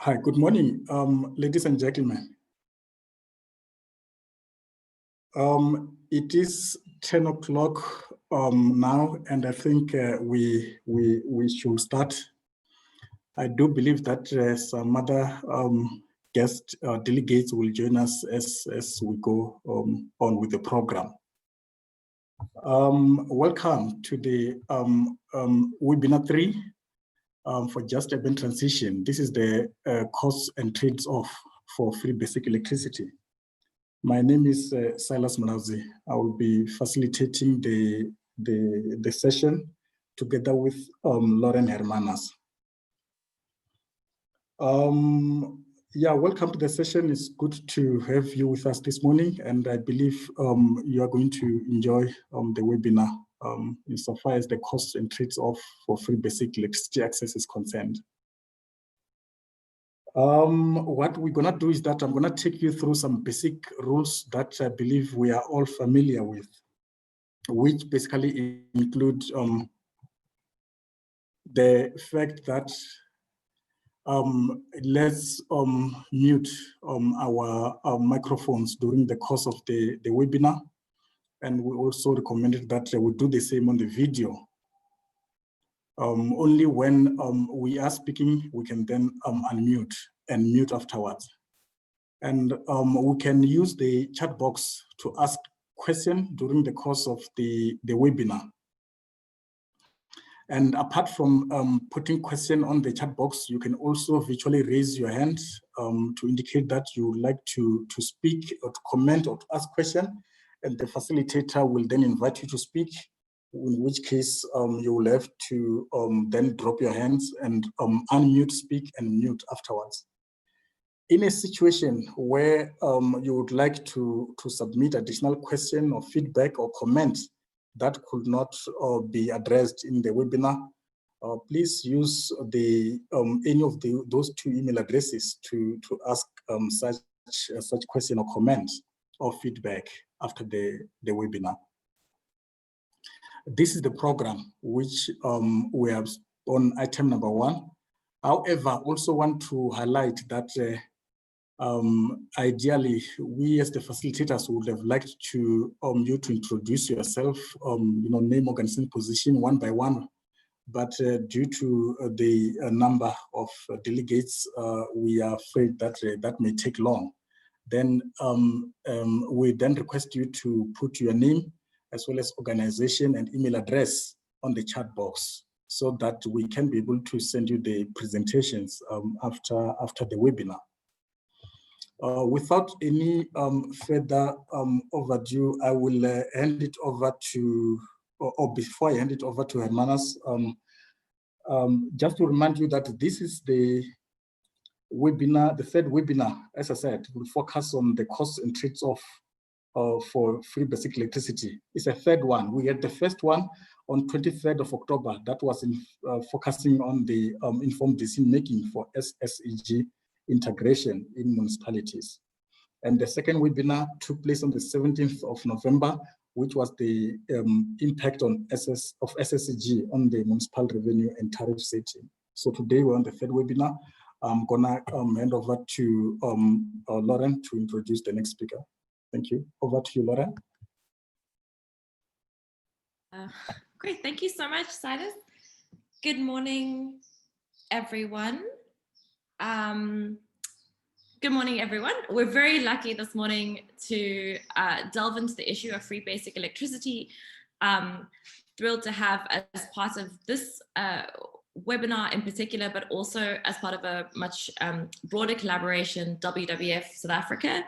Hi, good morning, ladies and gentlemen. It is 10 o'clock now, and I think we should start. I do believe that some other guest delegates will join us as we go on with the program. Welcome to the webinar 3 for Just Urban Transition. This is the costs and trades-off for free basic electricity. My name is Silas Mlauzi. I will be facilitating the session together with Lauren Hermanas. Yeah, welcome to the session. It's good to have you with us this morning, and I believe you are going to enjoy the webinar insofar as the costs and trades-off for free basic electricity access is concerned. What we're gonna do is that I'm gonna take you through some basic rules that I believe we are all familiar with, which basically include the fact that let's mute our microphones during the course of the webinar. And we also recommended that we do the same on the video. Only when we are speaking, we can then unmute and mute afterwards. And we can use the chat box to ask questions during the course of the webinar. And apart from putting question on the chat box, you can also virtually raise your hand to indicate that you would like to speak or to comment or to ask question, and the facilitator will then invite you to speak, in which case you will have to then drop your hands and unmute, speak, and mute afterwards. In a situation where you would like to submit additional question or feedback or comment that could not be addressed in the webinar, please use the any of those two email addresses to ask such question or comment or feedback after the webinar. This is the program which we have on item number 1. However, I also want to highlight that ideally, we as the facilitators would have liked to you to introduce yourself, name, organization, position one by one. But due to the number of delegates, we are afraid that that may take long. Then we then request you to put your name as well as organization and email address on the chat box so that we can be able to send you the presentations after the webinar. Without any further overdue, I will hand it over to, or before I hand it over to Hermanas, just to remind you that this is the webinar, the third webinar. As I said, will focus on the costs and trades-off for free basic electricity. It's a third one. We had the first one on 23rd of October that was focusing on the informed decision-making for SSEG integration in municipalities. And the second webinar took place on the 17th of November, which was the impact on SSEG on the municipal revenue and tariff setting. So today we're on the third webinar. I'm gonna hand over to Lauren to introduce the next speaker. Thank you. Over to you, Lauren. Great, thank you so much, Silas. Good morning, everyone. Good morning, everyone. We're very lucky this morning to delve into the issue of free basic electricity. Thrilled to have as part of this webinar in particular, but also as part of a much broader collaboration, WWF South Africa,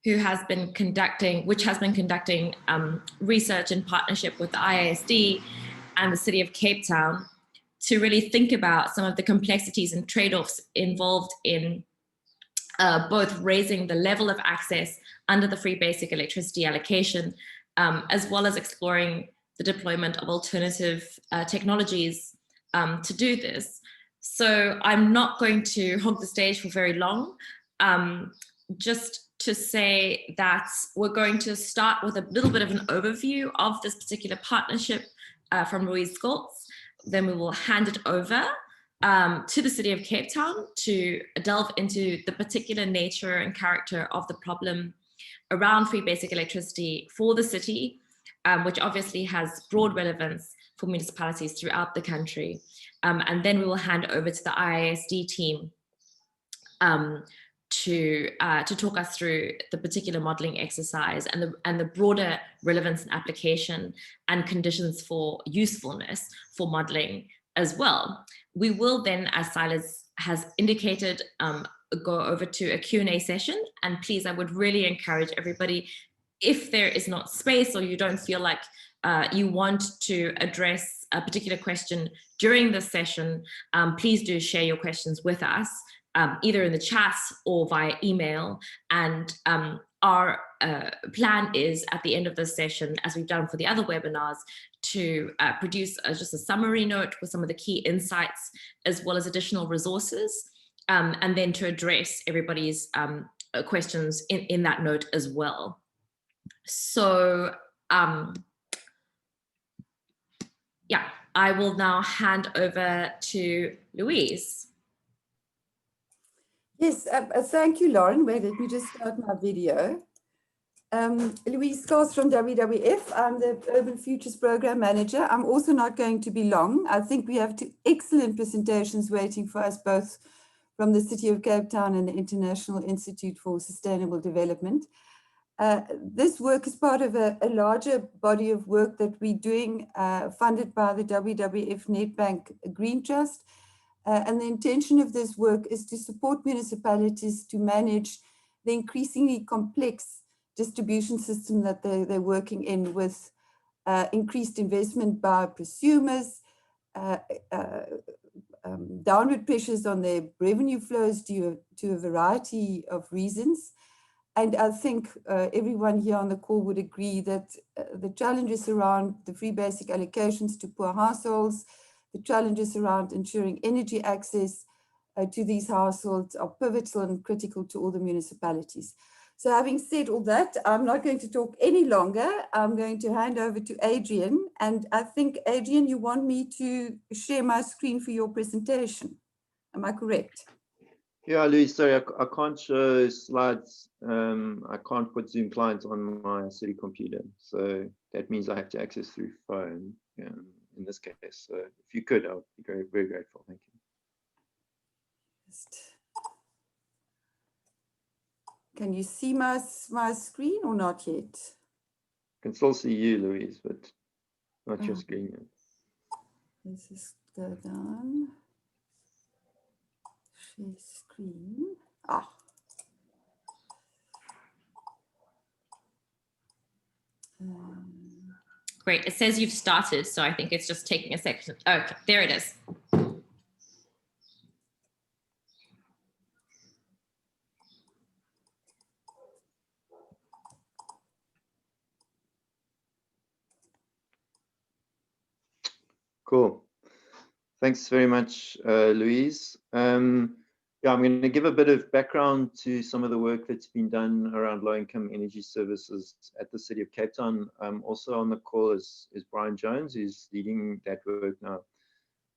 which has been conducting research in partnership with the IISD and the City of Cape Town to really think about some of the complexities and trade-offs involved in both raising the level of access under the free basic electricity allocation, as well as exploring the deployment of alternative technologies to do this. So I'm not going to hog the stage for very long. Just to say that we're going to start with a little bit of an overview of this particular partnership from Louise Scholtz. Then we will hand it over to the City of Cape Town to delve into the particular nature and character of the problem around free basic electricity for the city, which obviously has broad relevance for municipalities throughout the country. And then we will hand over to the IISD team to talk us through the particular modeling exercise and the broader relevance and application and conditions for usefulness for modeling as well. We will then, as Silas has indicated, go over to a Q&A session. And please, I would really encourage everybody, if there is not space or you don't feel like you want to address a particular question during the session, please do share your questions with us, either in the chats or via email. And our plan is at the end of this session, as we've done for the other webinars, to produce just a summary note with some of the key insights, as well as additional resources, and then to address everybody's questions in that note as well. So yeah, I will now hand over to Louise. Yes, thank you, Lauren. Wait, let me just start my video. Louise Scars from WWF. I'm the Urban Futures Program Manager. I'm also not going to be long. I think we have two excellent presentations waiting for us, both from the City of Cape Town and the International Institute for Sustainable Development. This work is part of a larger body of work that we're doing, funded by the WWF Nedbank Green Trust. And the intention of this work is to support municipalities to manage the increasingly complex distribution system that they're working in, with increased investment by prosumers, downward pressures on their revenue flows due to a variety of reasons. And I think everyone here on the call would agree that the challenges around the free basic allocations to poor households, the challenges around ensuring energy access to these households are pivotal and critical to all the municipalities. So having said all that, I'm not going to talk any longer. I'm going to hand over to Adrian. And I think, Adrian, you want me to share my screen for your presentation. Am I correct? Yeah, Louise, sorry, I can't show slides. I can't put Zoom clients on my city computer. So that means I have to access through phone in this case. So if you could, I would be very, very grateful. Thank you. Can you see my screen or not yet? I can still see you, Louise, but not your screen yet. Let's just go down. Share screen. Great, it says you've started, so I think it's just taking a second. Okay, there it is. Cool. Thanks very much, Louise. Yeah, I'm going to give a bit of background to some of the work that's been done around low-income energy services at the City of Cape Town. Also on the call is Brian Jones, who's leading that work now.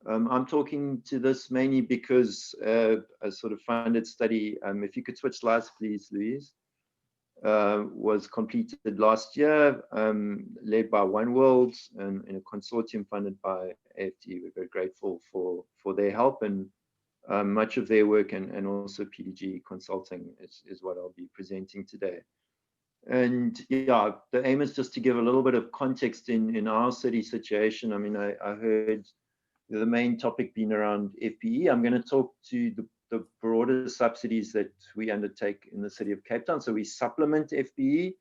I'm talking to this mainly because a sort of funded study, if you could switch slides, please, Louise, was completed last year, led by One World and in a consortium funded by AFD. We're very grateful for their help, and much of their work and also PDG Consulting is what I'll be presenting today. And yeah, the aim is just to give a little bit of context in our city situation. I mean, I heard the main topic being around FBE. I'm going to talk to the broader subsidies that we undertake in the City of Cape Town. So we supplement FBE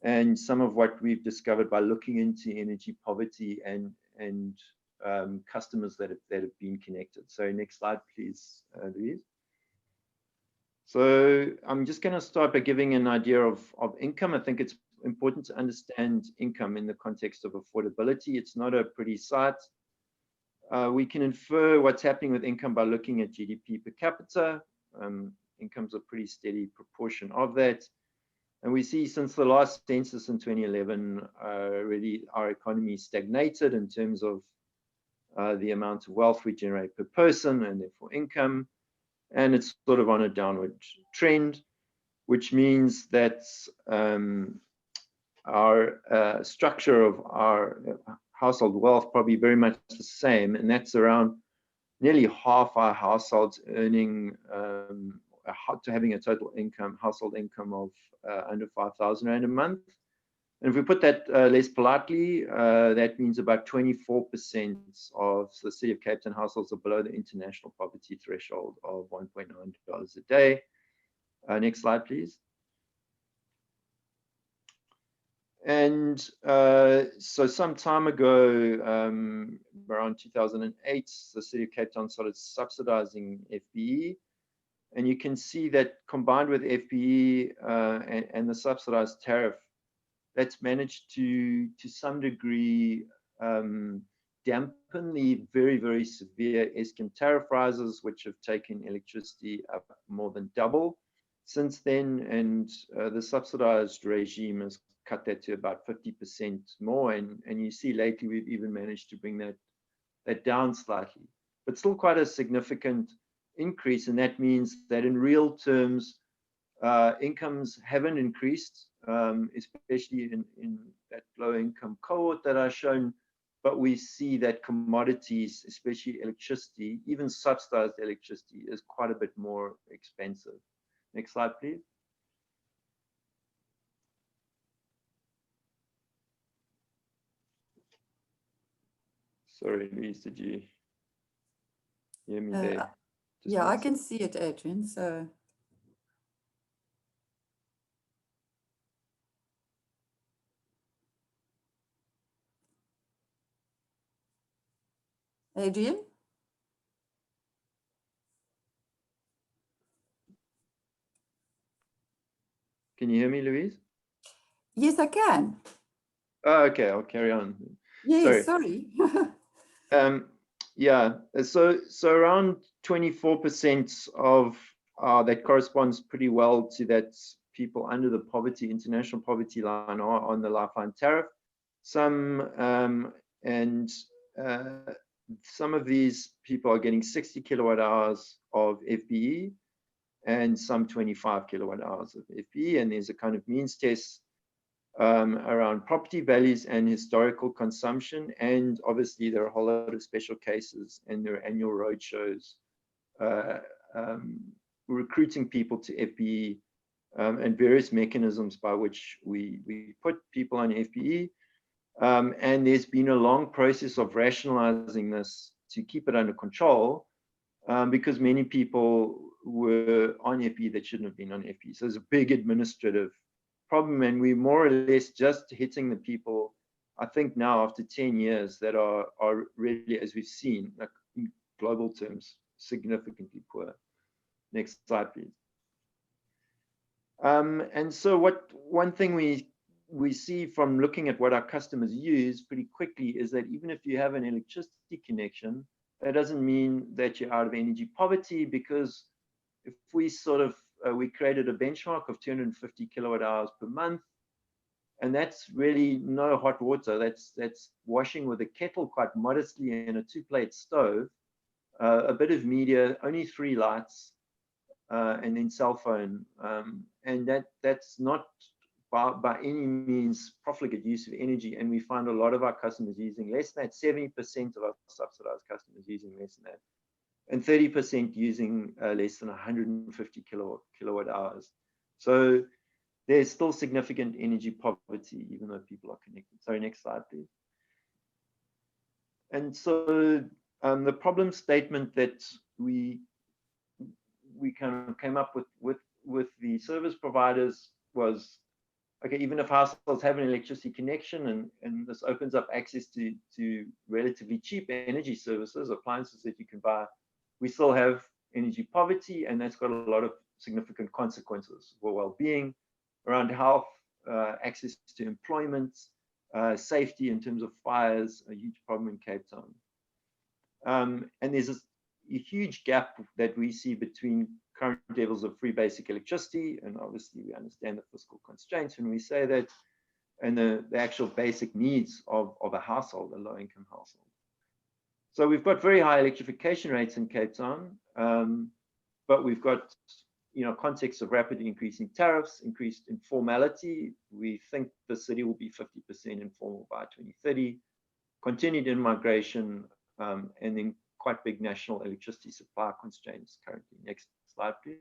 and some of what we've discovered by looking into energy poverty and customers that have been connected. So next slide, please, Louise. So I'm just going to start by giving an idea of income. I think it's important to understand income in the context of affordability. It's not a pretty sight. We can infer what's happening with income by looking at GDP per capita. Income's a pretty steady proportion of that. And we see since the last census in 2011, really our economy stagnated in terms of the amount of wealth we generate per person and therefore income. And it's sort of on a downward trend, which means that our structure of our household wealth probably very much the same, and that's around nearly half our households earning to having a total income, household income of under 5,000 Rand a month. And if we put that less politely, that means about 24% of the City of Cape Town households are below the international poverty threshold of $1.9 a day. Next slide, please. And so some time ago, around 2008, the City of Cape Town started subsidizing FBE. And you can see that combined with FBE and the subsidized tariff, that's managed to some degree dampen the very, very severe Eskom tariff rises, which have taken electricity up more than double since then. And the subsidized regime has cut that to about 50% more. And you see lately we've even managed to bring that down slightly, but still quite a significant increase. And that means that in real terms, incomes haven't increased, especially in that low income cohort that I've shown, but we see that commodities, especially electricity, even subsidized electricity, is quite a bit more expensive. Next slide, please. Sorry, Louise, did you hear me there? Yeah, I can see it, Adrian. So Adrian? Can you hear me, Louise? Yes, I can. Oh, okay, I'll carry on. Yes, sorry. Yeah, so around 24% of that corresponds pretty well to that people under the international poverty line are on the lifeline tariff. Some of these people are getting 60 kilowatt hours of FBE and some 25 kilowatt hours of FBE, and there's a kind of means test around property values and historical consumption. And obviously there are a whole lot of special cases and there are annual road shows recruiting people to FBE and various mechanisms by which we put people on FBE. And there's been a long process of rationalizing this to keep it under control because many people were on FBE that shouldn't have been on FBE. So there's a big administrative problem, and we're more or less just hitting the people, I think now after 10 years, that are really, as we've seen, like in global terms, significantly poor. Next slide, please. And so one thing we see from looking at what our customers use pretty quickly is that even if you have an electricity connection, that doesn't mean that you're out of energy poverty, because if we sort of we created a benchmark of 250 kilowatt hours per month, and that's really no hot water. That's washing with a kettle quite modestly and a 2-plate stove, a bit of media, only 3 lights, and then cell phone. And that's not by any means profligate use of energy. And we find a lot of our customers using less than that. 70% of our subsidized customers using less than that, and 30% using less than 150 kilowatt hours. So there's still significant energy poverty, even though people are connected. Sorry, next slide, please. And so the problem statement that we kind of came up with the service providers was, okay, even if households have an electricity connection and this opens up access to relatively cheap energy services, appliances that you can buy, we still have energy poverty, and that's got a lot of significant consequences for well-being, around health, access to employment, safety in terms of fires, a huge problem in Cape Town. And there's a huge gap that we see between current levels of free basic electricity, and obviously we understand the fiscal constraints when we say that, and the actual basic needs of a household, a low-income household. So we've got very high electrification rates in Cape Town, but we've got, context of rapidly increasing tariffs, increased informality. We think the city will be 50% informal by 2030, continued immigration, and then quite big national electricity supply constraints currently. Next slide, please.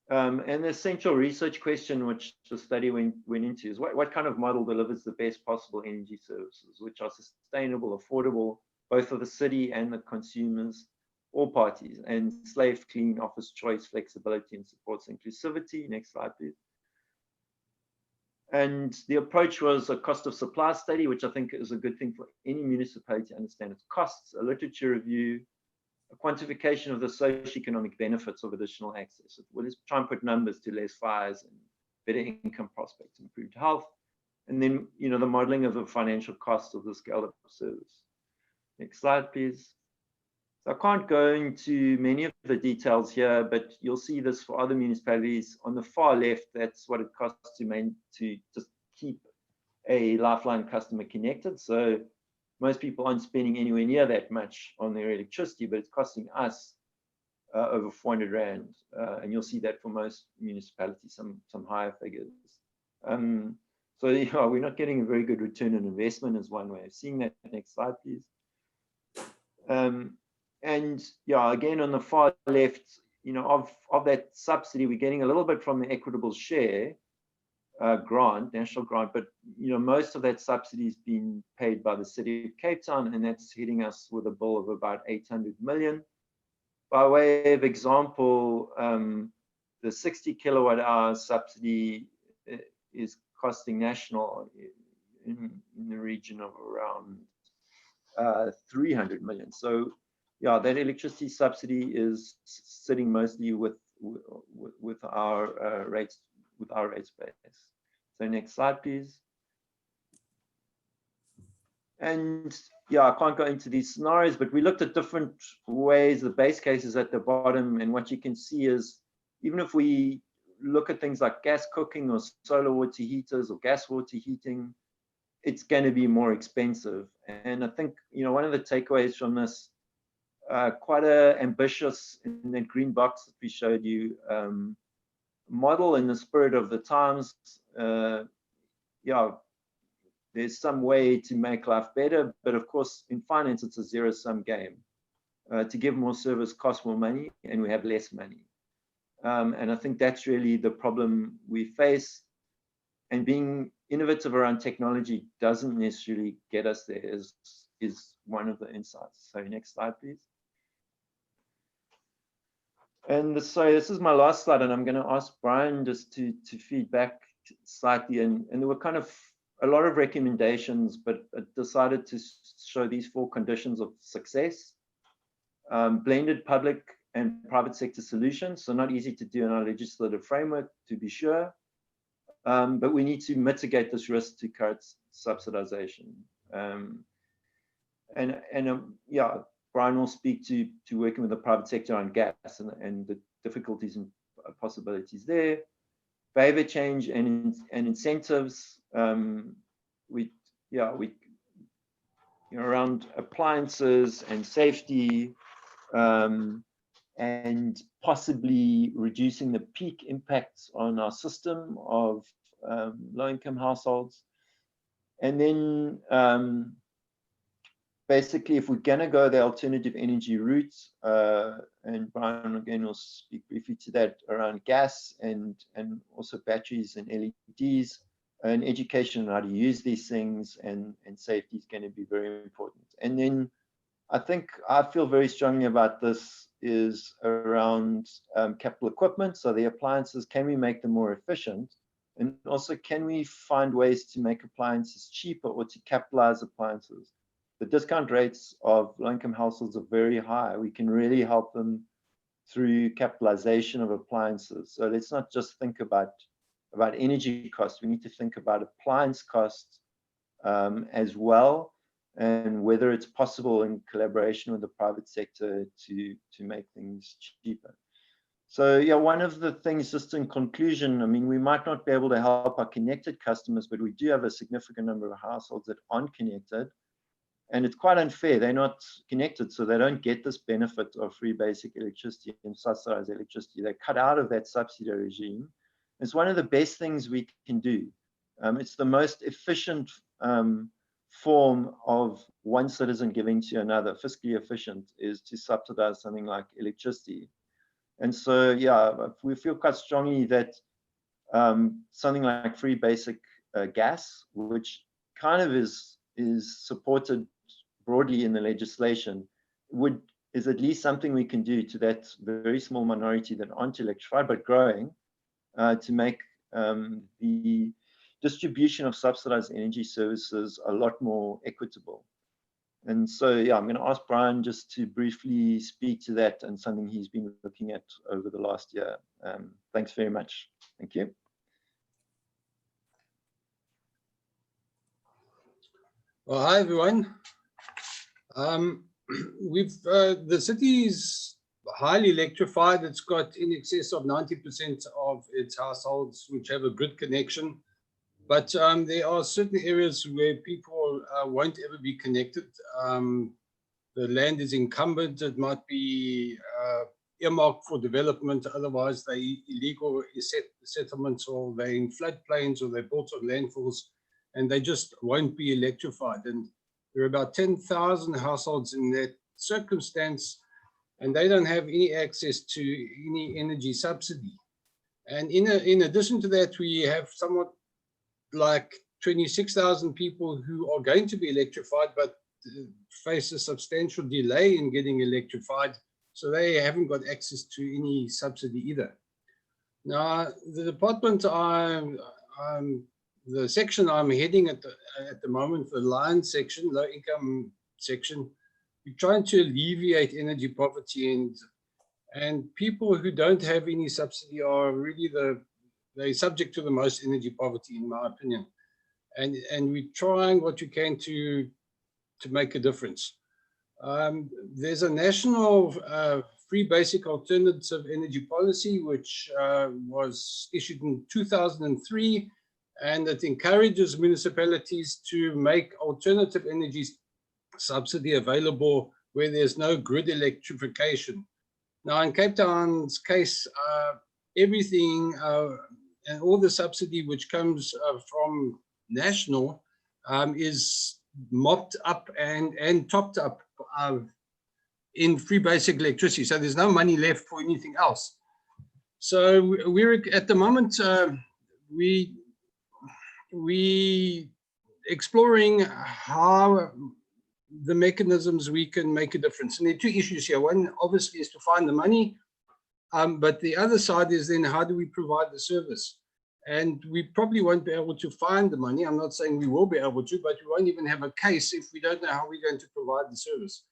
And the central research question which the study went into is what kind of model delivers the best possible energy services, which are sustainable, affordable, both for the city and the consumers, all parties, and safe, clean, offers choice, flexibility, and supports inclusivity. Next slide, please. And the approach was a cost of supply study, which I think is a good thing for any municipality to understand its costs, a literature review, a quantification of the socioeconomic benefits of additional access. We'll just try and put numbers to less fires and better income prospects, improved health, and then, the modeling of the financial costs of the scale-up service. Next slide, please. So I can't go into many of the details here, but you'll see this for other municipalities. On the far left, that's what it costs to just keep a Lifeline customer connected. So most people aren't spending anywhere near that much on their electricity, but it's costing us over 400 Rand. And you'll see that for most municipalities, some higher figures. So we're not getting a very good return on investment is one way of seeing that. Next slide, please. And again, on the far left, of that subsidy, we're getting a little bit from the equitable share grant, national grant, but most of that subsidy is being paid by the city of Cape Town, and that's hitting us with a bill of about 800 million. By way of example, the 60 kilowatt hour subsidy is costing national in the region of around 300 million. So that electricity subsidy is sitting mostly with our rates base. So next slide, please. And I can't go into these scenarios, but we looked at different ways. The base case is at the bottom, and what you can see is even if we look at things like gas cooking or solar water heaters or gas water heating, it's going to be more expensive. And I think one of the takeaways from this, quite a ambitious, in that green box that we showed you, model in the spirit of the times. There's some way to make life better, but of course in finance it's a zero-sum game. To give more service costs more money, and we have less money. And I think that's really the problem we face. And being innovative around technology doesn't necessarily get us there, is one of the insights. So next slide, please. And so this is my last slide, and I'm going to ask Brian just to feed back slightly. And there were kind of a lot of recommendations, but I decided to show these 4 conditions of success. Blended public and private sector solutions, so not easy to do in our legislative framework, to be sure. But we need to mitigate this risk to current subsidization. Brian will speak to working with the private sector on gas and the difficulties and possibilities there. Behavior change and incentives. Around appliances and safety, and possibly reducing the peak impacts on our system of low-income households. And then basically, if we're going to go the alternative energy routes, and Brian again will speak briefly to that, around gas and also batteries and LEDs, and education on how to use these things, and safety is going to be very important. And then I think I feel very strongly about this is around capital equipment. So the appliances, can we make them more efficient? And also, can we find ways to make appliances cheaper or to capitalize appliances? The discount rates of low-income households are very high. We can really help them through capitalization of appliances. So let's not just think about energy costs. We need to think about appliance costs as well, and whether it's possible in collaboration with the private sector to make things cheaper. So one of the things, just in conclusion, I mean, we might not be able to help our connected customers, but we do have a significant number of households that aren't connected. And it's quite unfair. They're not connected, so they don't get this benefit of free basic electricity and subsidized electricity. They're cut out of that subsidy regime. It's one of the best things we can do. It's the most efficient form of one citizen giving to another, fiscally efficient, is to subsidize something like electricity. And so, yeah, we feel quite strongly that something like free basic gas, which kind of is supported broadly in the legislation, is at least something we can do to that very small minority that aren't electrified but growing, to make the distribution of subsidized energy services a lot more equitable. And so, yeah, I'm going to ask Brian just to briefly speak to that and something he's been looking at over the last year. Thanks very much. Thank you. Well, hi everyone. The city is highly electrified. It's got in excess of 90% of its households which have a grid connection. But there are certain areas where people won't ever be connected. The land is encumbered. It might be earmarked for development. Otherwise, they're illegal settlements, or they're in floodplains, or they're built on landfalls, and they just won't be electrified. And there are about 10,000 households in that circumstance, and they don't have any access to any energy subsidy. And in addition to that, we have somewhat like 26,000 people who are going to be electrified, but face a substantial delay in getting electrified, so they haven't got access to any subsidy either. Now, the department the section I'm heading at the moment, the line section, low income section, we're trying to alleviate energy poverty, and people who don't have any subsidy are really they're subject to the most energy poverty, in my opinion. And we're trying what we can to make a difference. There's a national free basic alternative energy policy, which was issued in 2003, and it encourages municipalities to make alternative energy subsidy available where there's no grid electrification. Now, in Cape Town's case, everything and all the subsidy which comes from national is mopped up and topped up in free basic electricity. So there's no money left for anything else. So we're at the moment, we exploring how the mechanisms we can make a difference. And there are two issues here. One obviously is to find the money, but the other side is then how do we provide the service? And we probably won't be able to find the money. I'm not saying we will be able to, but we won't even have a case if we don't know how we're going to provide the service.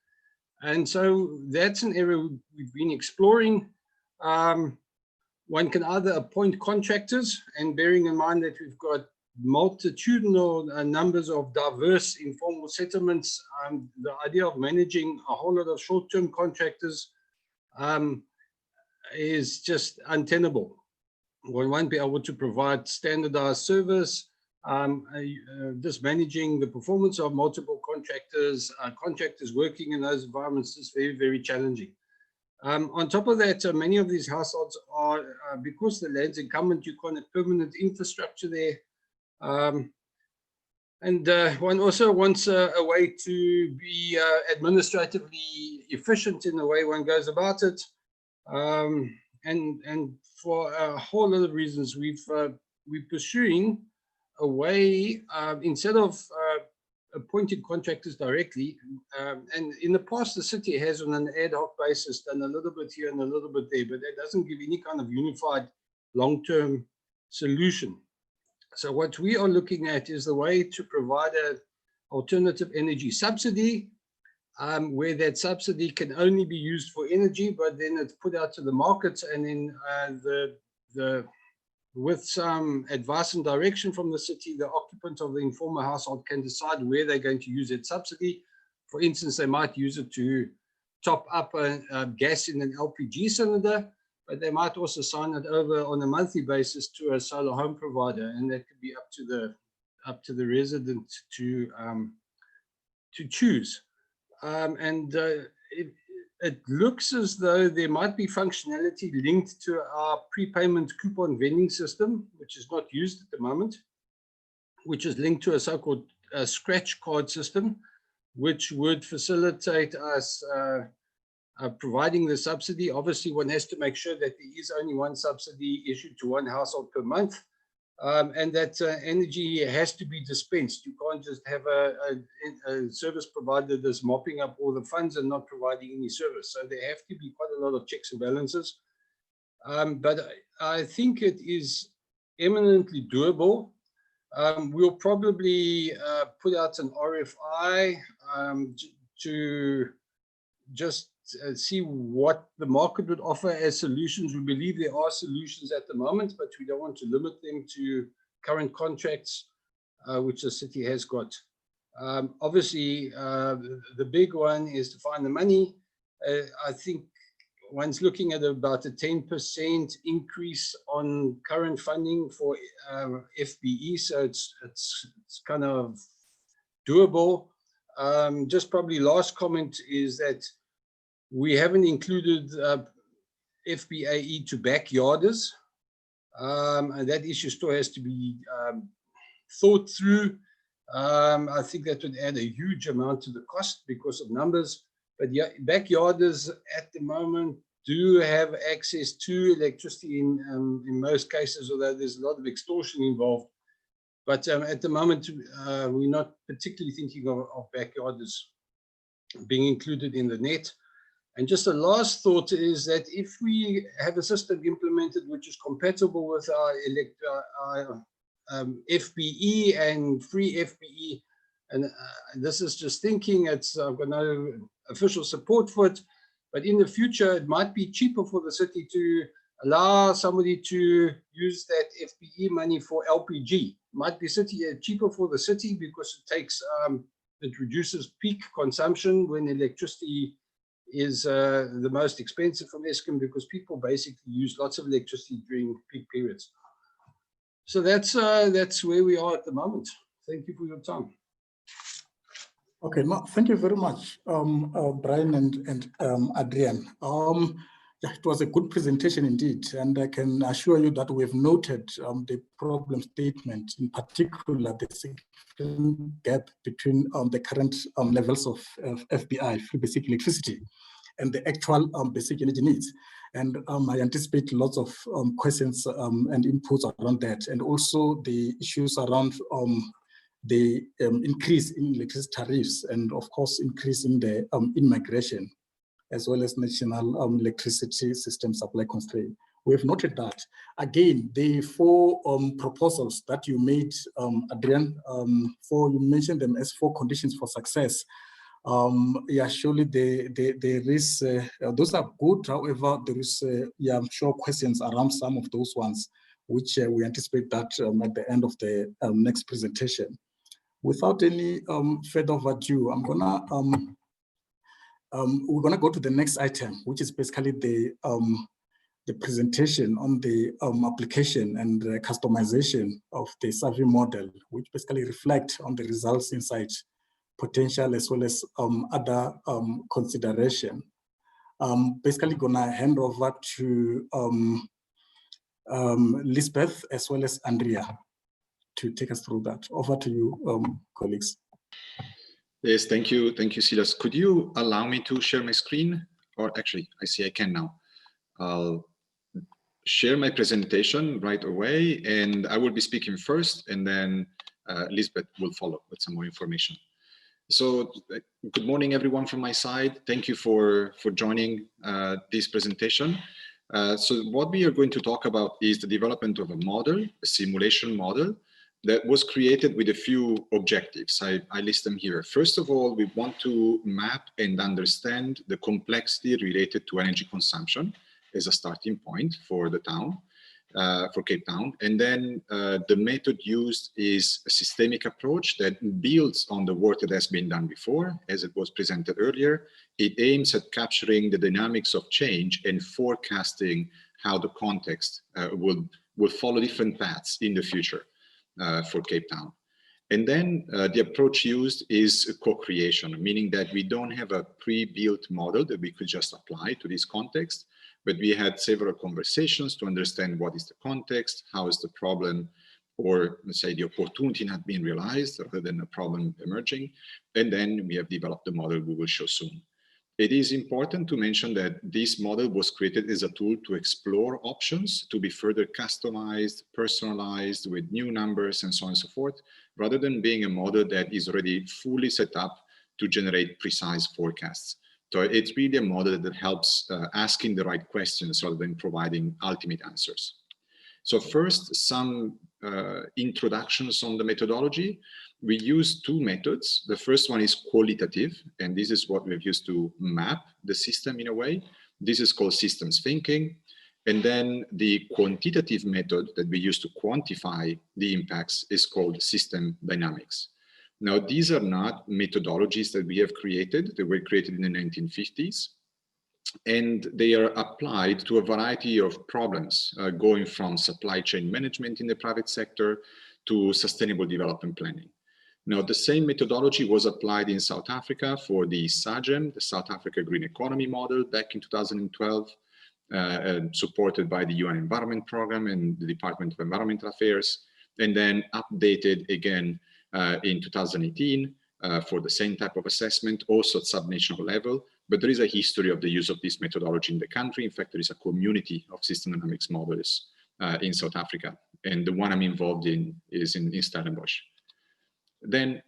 And so that's an area we've been exploring. One can either appoint contractors, and bearing in mind that we've got multitudinal numbers of diverse informal settlements, the idea of managing a whole lot of short-term contractors is just untenable. We won't be able to provide standardized service. Just managing the performance of multiple contractors, contractors working in those environments is very, very challenging. On top of that, many of these households are, because the land's incumbent, you can't have permanent infrastructure there. And one also wants a way to be administratively efficient in the way one goes about it. And for a whole lot of reasons, we're pursuing a way, instead of appointing contractors directly, and in the past the city has on an ad hoc basis done a little bit here and a little bit there, but that doesn't give any kind of unified long-term solution. So what we are looking at is the way to provide an alternative energy subsidy, where that subsidy can only be used for energy, but then it's put out to the markets, and then with some advice and direction from the city, the occupant of the informal household can decide where they're going to use that subsidy. For instance, they might use it to top up gas in an LPG cylinder, but they might also sign it over on a monthly basis to a solar home provider, and that could be up to the resident to choose. It looks as though there might be functionality linked to our prepayment coupon vending system, which is not used at the moment, which is linked to a so-called scratch card system, which would facilitate us providing the subsidy. Obviously, one has to make sure that there is only one subsidy issued to one household per month, and that energy has to be dispensed. You can't just have a service provider that's mopping up all the funds and not providing any service. So there have to be quite a lot of checks and balances. But I think it is eminently doable. We'll probably put out an RFI to just see what the market would offer as solutions. We believe there are solutions at the moment, but we don't want to limit them to current contracts, which the city has got. Obviously, the big one is to find the money. I think one's looking at about a 10% increase on current funding for FBE, so it's kind of doable. Just probably last comment is that we haven't included FBAE to backyarders, and that issue still has to be thought through. I think that would add a huge amount to the cost because of numbers. But yeah, backyarders at the moment do have access to electricity in most cases, although there's a lot of extortion involved. But at the moment, we're not particularly thinking of backyarders being included in the net. And just a last thought is that if we have a system implemented which is compatible with our FBE and free FBE, and this is just thinking, I've got no official support for it, but in the future it might be cheaper for the city to allow somebody to use that FBE money for LPG. Might be cheaper for the city because it reduces peak consumption when electricity is the most expensive from Eskom, because people basically use lots of electricity during peak periods. So that's where we are at the moment. Thank you for your time. Okay, no, thank you very much, Brian and Adrian. Yeah, it was a good presentation indeed, and I can assure you that we've noted the problem statement, in particular the significant gap between the current levels of FBI, free basic electricity, and the actual basic energy needs. And I anticipate lots of questions and inputs around that, and also the issues around the increase in electricity tariffs, and of course, increase in the in-migration, as well as national electricity system supply constraint. We have noted that. Again, the four proposals that you made, Adrian, you mentioned them as 4 conditions for success. Yeah, surely there is, those are good. However, there is, yeah, I'm sure questions around some of those ones, which we anticipate that at the end of the next presentation. Without any further ado, we're gonna go to the next item, which is basically the presentation on the application and customization of the survey model, which basically reflect on the results inside potential as well as other consideration. Basically gonna hand over to Lisbeth as well as Andrea to take us through that. Over to you, colleagues. Yes, thank you, Silas. Could you allow me to share my screen? Or actually, I see I can now. I'll share my presentation right away, and I will be speaking first, and then Lisbeth will follow with some more information. So good morning, everyone from my side. Thank you for joining this presentation. So what we are going to talk about is the development of a model, a simulation model, that was created with a few objectives. I list them here. First of all, we want to map and understand the complexity related to energy consumption as a starting point for the town, for Cape Town. And then the method used is a systemic approach that builds on the work that has been done before, as it was presented earlier. It aims at capturing the dynamics of change and forecasting how the context will follow different paths in the future for Cape Town. And then the approach used is co-creation, meaning that we don't have a pre-built model that we could just apply to this context, but we had several conversations to understand what is the context, how is the problem, or let's say the opportunity not being realized rather than a problem emerging. And then we have developed the model we will show soon. It is important to mention that this model was created as a tool to explore options to be further customized, personalized with new numbers and so on and so forth, rather than being a model that is already fully set up to generate precise forecasts. So it's really a model that helps asking the right questions rather than providing ultimate answers. So first, some introductions on the methodology. We use two methods. The first one is qualitative, and this is what we've used to map the system in a way. This is called systems thinking. And then the quantitative method that we use to quantify the impacts is called system dynamics. Now, these are not methodologies that we have created. They were created in the 1950s. And they are applied to a variety of problems, going from supply chain management in the private sector to sustainable development planning. Now, the same methodology was applied in South Africa for the SAGEM, the South Africa Green Economy Model, back in 2012, supported by the UN Environment Programme and the Department of Environmental Affairs, and then updated again in 2018 for the same type of assessment, also at subnational level. But there is a history of the use of this methodology in the country. In fact, there is a community of system dynamics models in South Africa. And the one I'm involved in is in Stellenbosch. Then,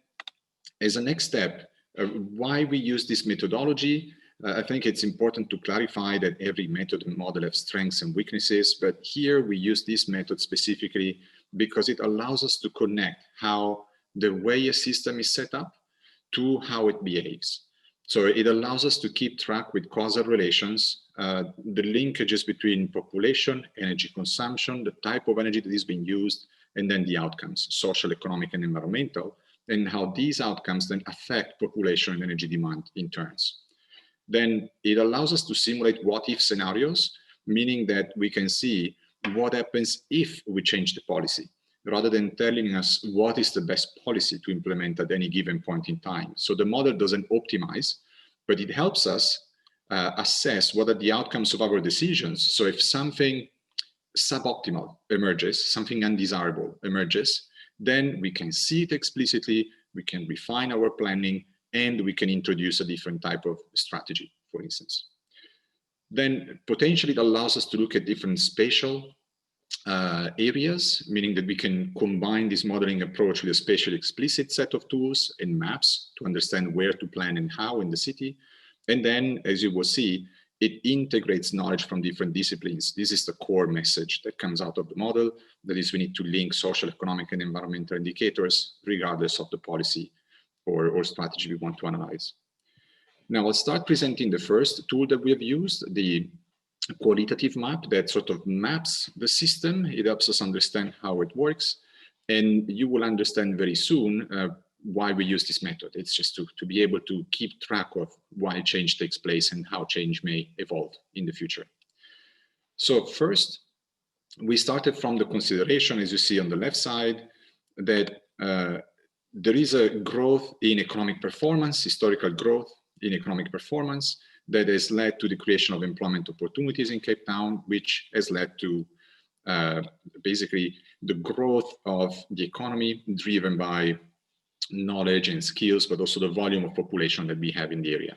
as a next step, why we use this methodology, I think it's important to clarify that every method and model has strengths and weaknesses, but here we use this method specifically because it allows us to connect how the way a system is set up to how it behaves. So it allows us to keep track with causal relations, the linkages between population, energy consumption, the type of energy that is being used, and then the outcomes, social, economic, and environmental, and how these outcomes then affect population and energy demand in turns. Then it allows us to simulate what-if scenarios, meaning that we can see what happens if we change the policy, rather than telling us what is the best policy to implement at any given point in time. So the model doesn't optimize, but it helps us assess what are the outcomes of our decisions. So if something suboptimal emerges, something undesirable emerges, then we can see it explicitly, we can refine our planning, and we can introduce a different type of strategy, for instance. Then potentially it allows us to look at different spatial areas, meaning that we can combine this modeling approach with a spatially explicit set of tools and maps to understand where to plan and how in the city. And then, as you will see, it integrates knowledge from different disciplines. This is the core message that comes out of the model. That is, we need to link social, economic, and environmental indicators regardless of the policy or strategy we want to analyze. Now I'll start presenting the first tool that we have used, the qualitative map that sort of maps the system. It helps us understand how it works. And you will understand very soon why we use this method. It's just to be able to keep track of why change takes place and how change may evolve in the future. So first, we started from the consideration, as you see on the left side, that there is a growth in economic performance, historical growth in economic performance that has led to the creation of employment opportunities in Cape Town, which has led to basically the growth of the economy driven by knowledge and skills, but also the volume of population that we have in the area,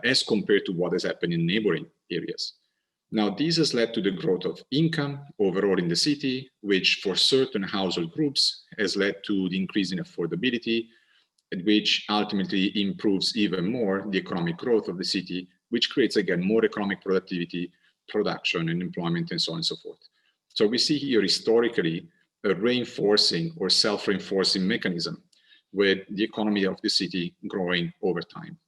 as compared to what has happened in neighboring areas. Now, this has led to the growth of income overall in the city, which for certain household groups has led to the increase in affordability, which ultimately improves even more the economic growth of the city, which creates, again, more economic productivity, production, and employment, and so on and so forth. So we see here historically a reinforcing or self-reinforcing mechanism with the economy of the city growing over time.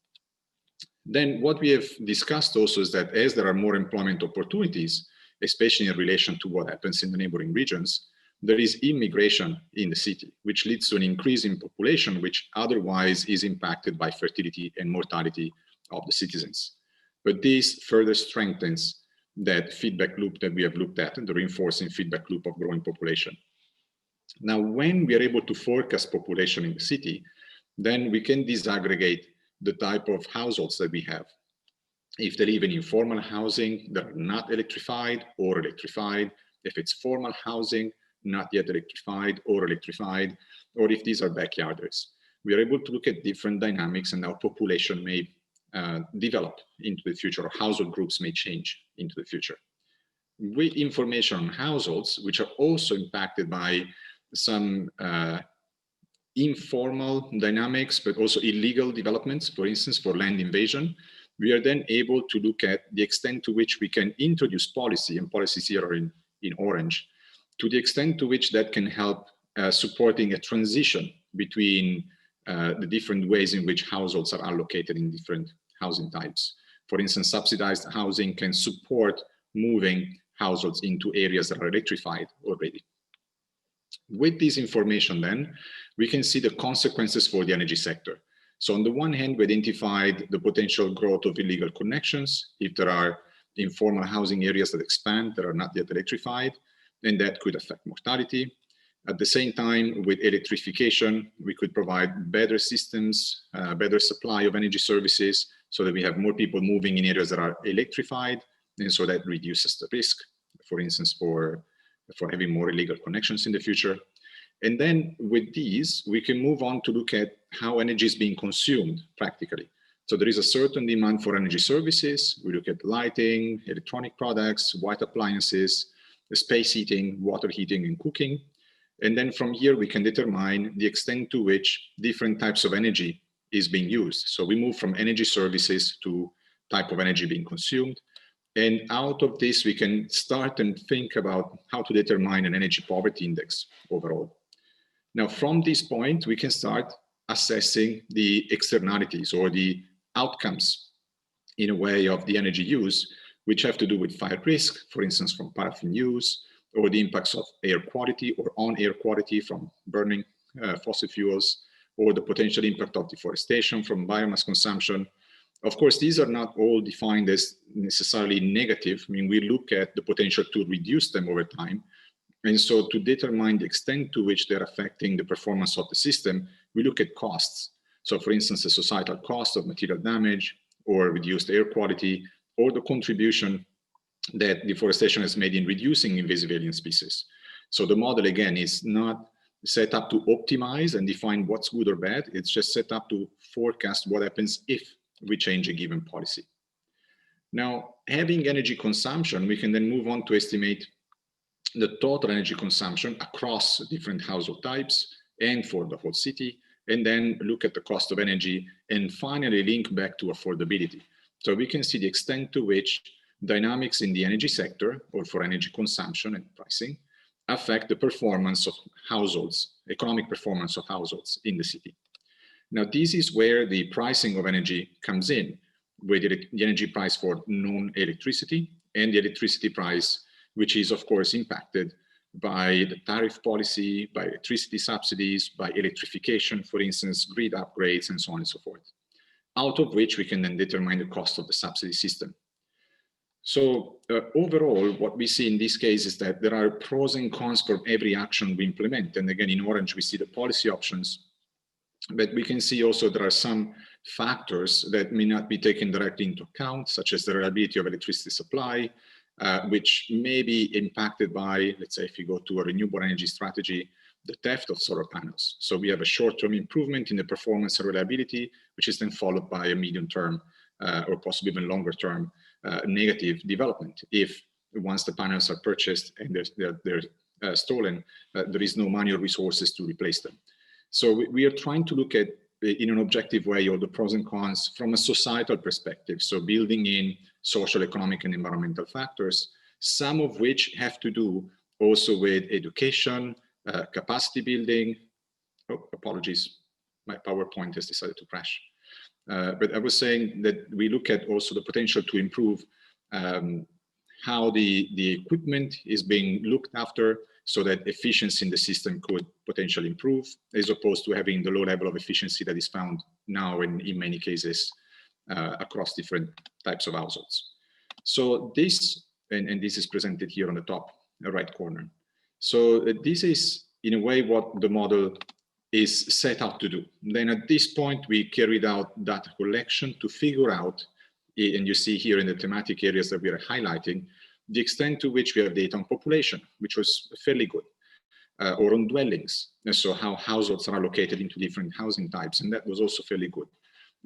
Then what we have discussed also is that as there are more employment opportunities, especially in relation to what happens in the neighboring regions, there is immigration in the city, which leads to an increase in population, which otherwise is impacted by fertility and mortality of the citizens. But this further strengthens that feedback loop that we have looked at, and the reinforcing feedback loop of growing population. Now, when we are able to forecast population in the city, then we can disaggregate the type of households that we have. If they live in informal housing that are not electrified or electrified, if it's formal housing, not yet electrified or electrified, or if these are backyarders. We are able to look at different dynamics and how population may develop into the future, or household groups may change into the future. With information on households, which are also impacted by some informal dynamics, but also illegal developments, for instance, for land invasion, we are then able to look at the extent to which we can introduce policy, and policies here are in orange, to the extent to which that can help supporting a transition between the different ways in which households are allocated in different housing types. For instance, subsidized housing can support moving households into areas that are electrified already. With this information then, we can see the consequences for the energy sector. So on the one hand, we identified the potential growth of illegal connections. If there are informal housing areas that expand that are not yet electrified, then that could affect mortality. At the same time, with electrification, we could provide better systems, better supply of energy services, so that we have more people moving in areas that are electrified, and so that reduces the risk, for instance, for having more illegal connections in the future. And then with these, we can move on to look at how energy is being consumed practically. So there is a certain demand for energy services. We look at lighting, electronic products, white appliances, space heating, water heating, and cooking. And then from here, we can determine the extent to which different types of energy is being used. So we move from energy services to type of energy being consumed. And out of this, we can start and think about how to determine an energy poverty index overall. Now, from this point, we can start assessing the externalities or the outcomes in a way of the energy use, which have to do with fire risk, for instance, from paraffin use, or the impacts of air quality or on air quality from burning fossil fuels, or the potential impact of deforestation from biomass consumption. Of course, these are not all defined as necessarily negative. I mean, we look at the potential to reduce them over time. And so to determine the extent to which they're affecting the performance of the system, we look at costs. So for instance, the societal cost of material damage or reduced air quality, or the contribution that deforestation has made in reducing invasive alien species. So the model, again, is not set up to optimize and define what's good or bad. It's just set up to forecast what happens if we change a given policy. Now, having energy consumption, we can then move on to estimate the total energy consumption across different household types and for the whole city, and then look at the cost of energy and finally link back to affordability. So we can see the extent to which dynamics in the energy sector or for energy consumption and pricing affect the performance of households, economic performance of households in the city. Now, this is where the pricing of energy comes in, with the energy price for non-electricity and the electricity price, which is of course impacted by the tariff policy, by electricity subsidies, by electrification, for instance, grid upgrades, and so on and so forth, out of which we can then determine the cost of the subsidy system. So overall, what we see in this case is that there are pros and cons for every action we implement. And again, in orange, we see the policy options, but we can see also there are some factors that may not be taken directly into account, such as the reliability of electricity supply, which may be impacted by, let's say, if you go to a renewable energy strategy, the theft of solar panels. So we have a short-term improvement in the performance and reliability, which is then followed by a medium-term or possibly even longer-term negative development. If once the panels are purchased and they're stolen, there is no money or resources to replace them. So we are trying to look at, in an objective way, all the pros and cons from a societal perspective. So building in social, economic, and environmental factors, some of which have to do also with education, capacity building. Oh, apologies, my PowerPoint has decided to crash. But I was saying that we look at also the potential to improve how the equipment is being looked after, so that efficiency in the system could potentially improve, as opposed to having the low level of efficiency that is found now in many cases across different types of households. So this, and this is presented here on the top right corner. So this is in a way what the model is set out to do. Then at this point, we carried out data collection to figure out, and you see here in the thematic areas that we are highlighting, the extent to which we have data on population, which was fairly good, or on dwellings, and so how households are allocated into different housing types, and that was also fairly good.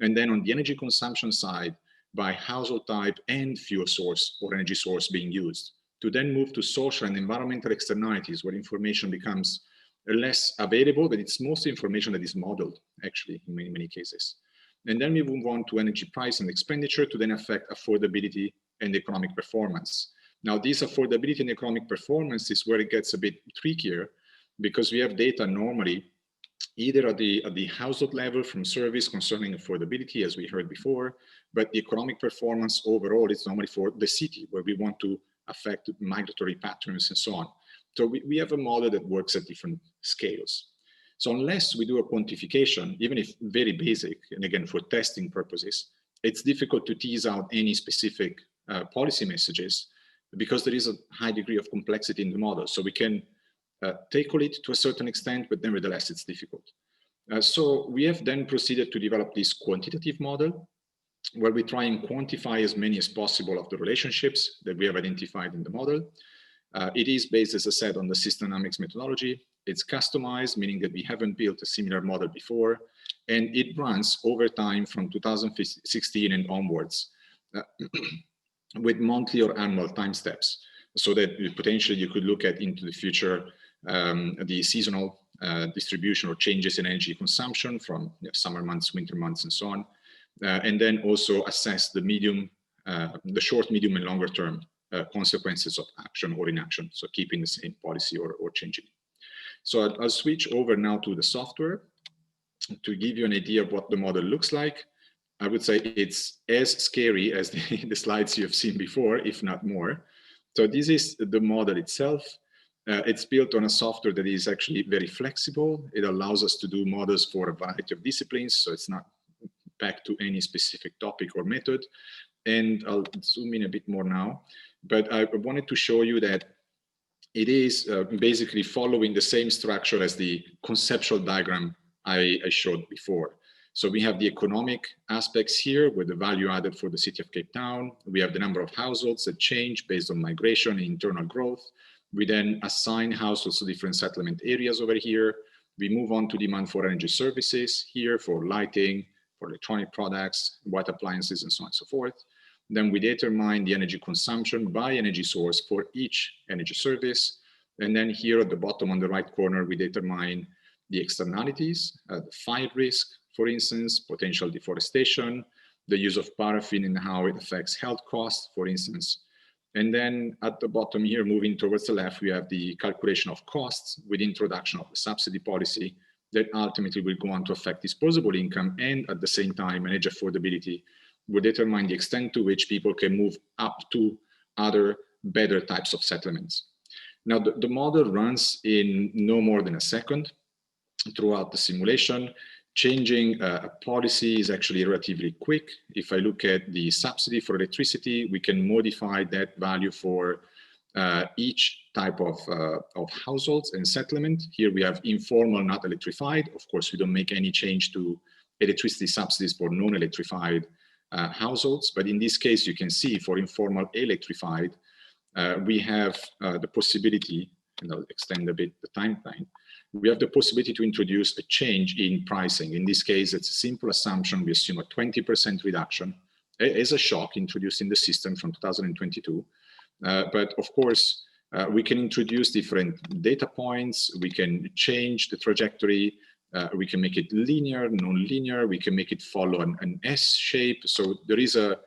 And then on the energy consumption side, by household type and fuel source or energy source being used, to then move to social and environmental externalities where information becomes less available, but it's mostly information that is modeled actually in many cases. And then we move on to energy price and expenditure to then affect affordability and economic performance. Now, this affordability and economic performance is where it gets a bit trickier, because we have data normally either at the household level from surveys concerning affordability, as we heard before, but the economic performance overall is normally for the city, where we want to affect migratory patterns and so on. So we have a model that works at different scales. So unless we do a quantification, even if very basic, and again, for testing purposes, it's difficult to tease out any specific policy messages, because there is a high degree of complexity in the model. So we can tackle it to a certain extent, but nevertheless, it's difficult. So we have then proceeded to develop this quantitative model, where we try and quantify as many as possible of the relationships that we have identified in the model. It is based, as I said, on the Systemnomics methodology. It's customized, meaning that we haven't built a similar model before, and it runs over time from 2016 and onwards with monthly or annual time steps, so that potentially you could look at into the future the seasonal distribution or changes in energy consumption from summer months, winter months, and so on, and then also assess the medium, the short, medium, and longer term consequences of action or inaction, so keeping the same policy or changing. So I'll switch over now to the software to give you an idea of what the model looks like. I would say it's as scary as the slides you have seen before, if not more. So this is the model itself. It's built on a software that is actually very flexible. It allows us to do models for a variety of disciplines, so it's not back to any specific topic or method. And I'll zoom in a bit more now, but I wanted to show you that it is basically following the same structure as the conceptual diagram I showed before. So we have the economic aspects here with the value added for the city of Cape Town. We have the number of households that change based on migration and internal growth. We then assign households to different settlement areas over here. We move on to demand for energy services here for lighting, for electronic products, white appliances, and so on and so forth. Then we determine the energy consumption by energy source for each energy service. And then here at the bottom on the right corner, we determine the externalities, the fire risk, for instance, potential deforestation, the use of paraffin and how it affects health costs, for instance. And then at the bottom here, moving towards the left, we have the calculation of costs with introduction of the subsidy policy that ultimately will go on to affect disposable income, and at the same time manage affordability, will determine the extent to which people can move up to other better types of settlements. Now, the model runs in no more than a second throughout the simulation. Changing a policy is actually relatively quick. If I look at the subsidy for electricity, we can modify that value for each type of households and settlement. Here we have informal, not electrified. Of course, we don't make any change to electricity subsidies for non-electrified households. But in this case, you can see for informal electrified, we have the possibility, and I'll extend a bit the timeline, we have the possibility to introduce a change in pricing. In this case, it's a simple assumption. We assume a 20% reduction as a shock introduced in the system from 2022. But of course, we can introduce different data points. We can change the trajectory. We can make it linear, non-linear. We can make it follow an S shape. So there is a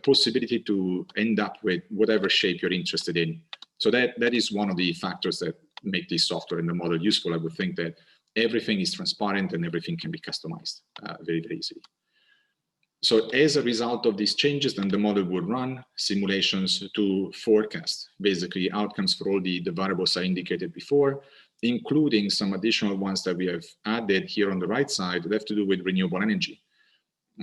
possibility to end up with whatever shape you're interested in. So that is one of the factors that make this software and the model useful. I would think that everything is transparent and everything can be customized very, very easily. So as a result of these changes, then the model would run simulations to forecast basically outcomes for all the variables I indicated before, including some additional ones that we have added here on the right side that have to do with renewable energy.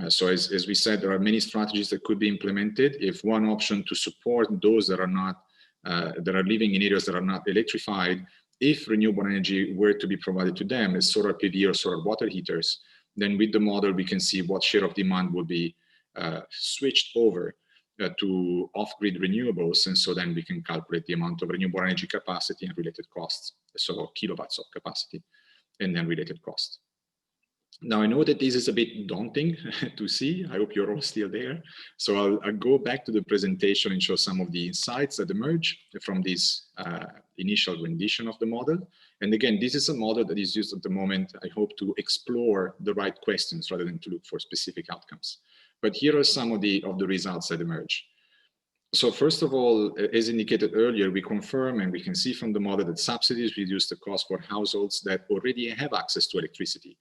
So as we said, there are many strategies that could be implemented. If one option to support those that are not that are living in areas that are not electrified if renewable energy were to be provided to them as solar PV or solar water heaters, then with the model, we can see what share of demand will be switched over to off-grid renewables. And so then we can calculate the amount of renewable energy capacity and related costs. So kilowatts of capacity and then related costs. Now, I know that this is a bit daunting to see. I hope you're all still there. So I'll go back to the presentation and show some of the insights that emerge from this initial rendition of the model. And again, this is a model that is used at the moment, I hope, to explore the right questions rather than to look for specific outcomes. But here are some of the results that emerge. So first of all, as indicated earlier, we confirm and we can see from the model that subsidies reduce the cost for households that already have access to electricity,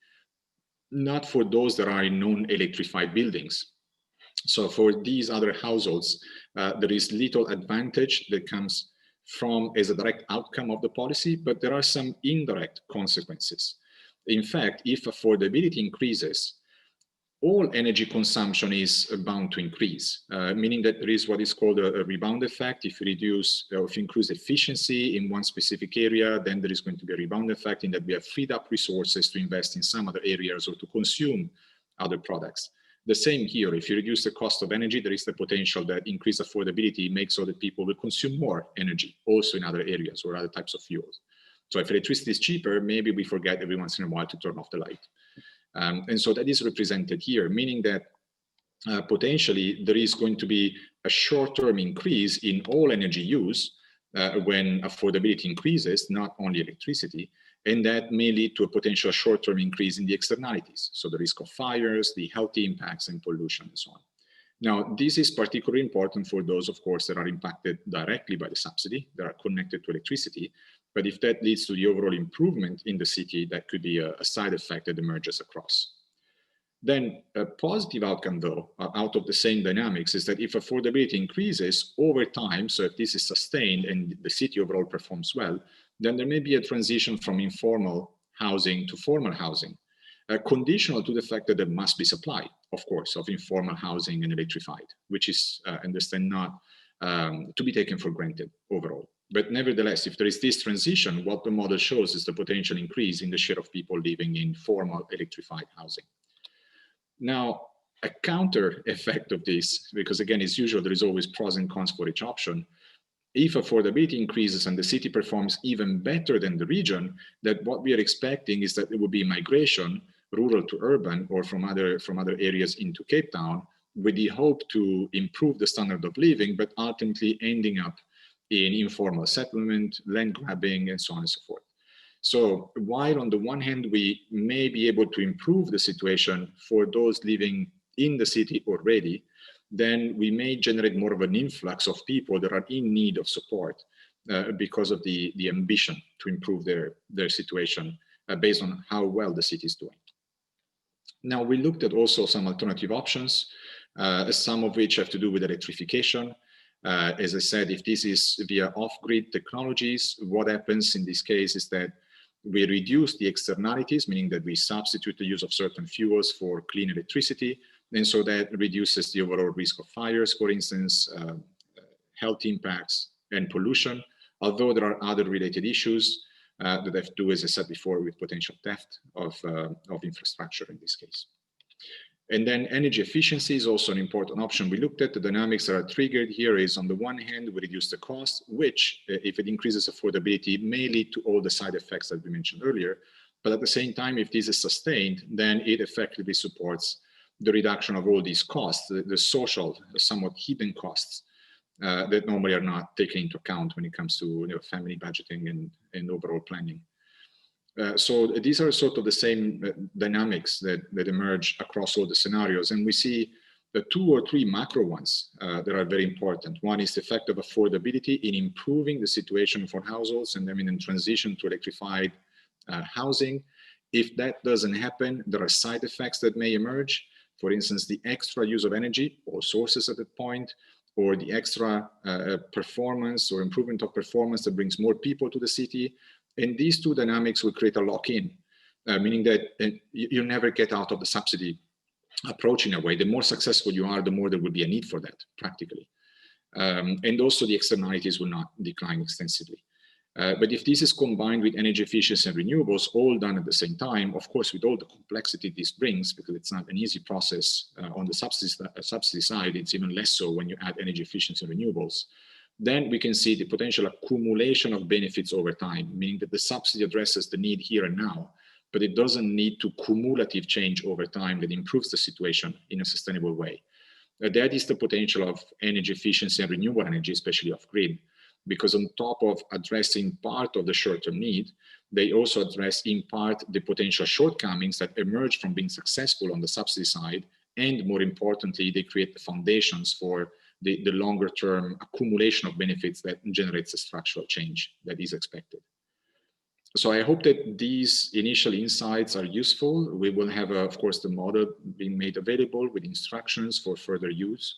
not for those that are in non-electrified buildings. So for these other households, there is little advantage that comes from as a direct outcome of the policy, but there are some indirect consequences. In fact, if affordability increases, all energy consumption is bound to increase, meaning that there is what is called a rebound effect. If you reduce or if you increase efficiency in one specific area, then there is going to be a rebound effect in that we have freed up resources to invest in some other areas or to consume other products. The same here, if you reduce the cost of energy, there is the potential that increased affordability makes so that people will consume more energy also in other areas or other types of fuels. So if electricity is cheaper, maybe we forget every once in a while to turn off the light. And so that is represented here, meaning that potentially there is going to be a short-term increase in all energy use when affordability increases, not only electricity, and that may lead to a potential short-term increase in the externalities. So the risk of fires, the health impacts and pollution and so on. Now, this is particularly important for those, of course, that are impacted directly by the subsidy, that are connected to electricity. But if that leads to the overall improvement in the city, that could be a side effect that emerges across. Then a positive outcome, though, out of the same dynamics is that if affordability increases over time, so if this is sustained and the city overall performs well, then there may be a transition from informal housing to formal housing, conditional to the fact that there must be supply, of course, of informal housing and electrified, which is, understand, not to be taken for granted overall. But nevertheless, if there is this transition, what the model shows is the potential increase in the share of people living in formal electrified housing. Now, a counter effect of this, because again, as usual, there is always pros and cons for each option. If affordability increases and the city performs even better than the region, that what we are expecting is that there will be migration, rural to urban or from other areas into Cape Town, with the hope to improve the standard of living, but ultimately ending up in informal settlement, land grabbing, and so on and so forth. So while on the one hand, we may be able to improve the situation for those living in the city already, then we may generate more of an influx of people that are in need of support because of the ambition to improve their situation based on how well the city is doing. Now, we looked at also some alternative options, some of which have to do with electrification. As I said, if this is via off-grid technologies, what happens in this case is that we reduce the externalities, meaning that we substitute the use of certain fuels for clean electricity. And so that reduces the overall risk of fires, for instance, health impacts and pollution, although there are other related issues that have to do, as I said before, with potential theft of infrastructure in this case. And then energy efficiency is also an important option. We looked at the dynamics that are triggered here is on the one hand, we reduce the cost, which if it increases affordability may lead to all the side effects that we mentioned earlier. But at the same time, if this is sustained, then it effectively supports the reduction of all these costs, the social, somewhat hidden costs that normally are not taken into account when it comes to family budgeting and overall planning. So these are sort of the same dynamics that emerge across all the scenarios. And we see the 2 or 3 macro ones that are very important. One is the effect of affordability in improving the situation for households and then in transition to electrified housing. If that doesn't happen, there are side effects that may emerge. For instance, the extra use of energy or sources at that point, or the extra performance or improvement of performance that brings more people to the city. And these two dynamics will create a lock-in, meaning that you never get out of the subsidy approach in a way. The more successful you are, the more there will be a need for that practically. And also the externalities will not decline extensively. But if this is combined with energy efficiency and renewables, all done at the same time, of course, with all the complexity this brings, because it's not an easy process on the subsidy side, it's even less so when you add energy efficiency and renewables, then we can see the potential accumulation of benefits over time, meaning that the subsidy addresses the need here and now, but it doesn't need to cumulative change over time that improves the situation in a sustainable way. That is the potential of energy efficiency and renewable energy, especially off grid, because on top of addressing part of the short-term need, they also address in part the potential shortcomings that emerge from being successful on the subsidy side, and more importantly, they create the foundations for the longer-term accumulation of benefits that generates the structural change that is expected. So I hope that these initial insights are useful. We will have, of course, the model being made available with instructions for further use.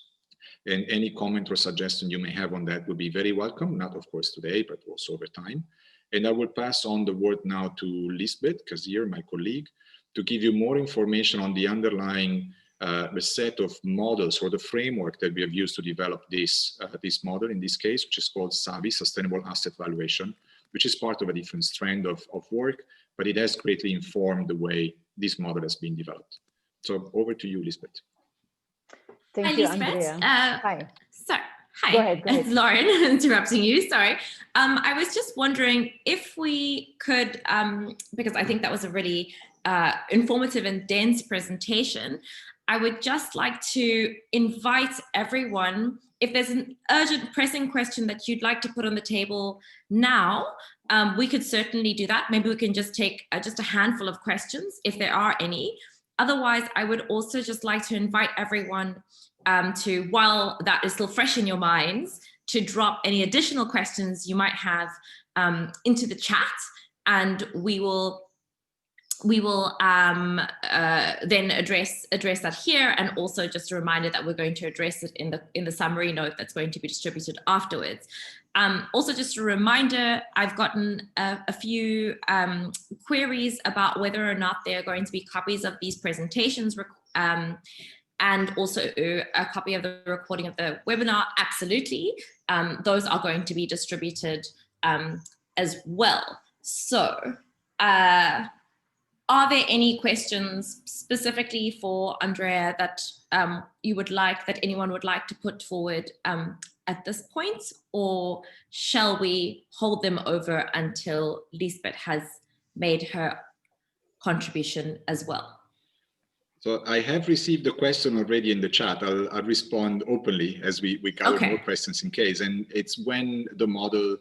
And any comment or suggestion you may have on that would be very welcome, not of course today, but also over time. And I will pass on the word now to Lisbeth Kazier, my colleague, to give you more information on the underlying the set of models or the framework that we have used to develop this model in this case, which is called SAVI, Sustainable Asset Valuation, which is part of a different strand of work, but it has greatly informed the way this model has been developed. So over to you, Lisbeth. Thank you, Andrea. Hi. So, hi. Go ahead. It's Lauren interrupting you. Sorry. I was just wondering if we could, because I think that was a really informative and dense presentation, I would just like to invite everyone, if there's an urgent pressing question that you'd like to put on the table now, we could certainly do that. Maybe we can just take just a handful of questions if there are any. Otherwise, I would also just like to invite everyone to, while that is still fresh in your minds, to drop any additional questions you might have into the chat, and we will then address that here, and also just a reminder that we're going to address it in the summary note that's going to be distributed afterwards. Also, just a reminder, I've gotten a few queries about whether or not there are going to be copies of these presentations and also a copy of the recording of the webinar. Absolutely. Those are going to be distributed as well. So, are there any questions specifically for Andrea that that anyone would like to put forward at this point, or shall we hold them over until Lisbeth has made her contribution as well? So I have received a question already in the chat. I'll respond openly as we gather more questions in case, and it's when the model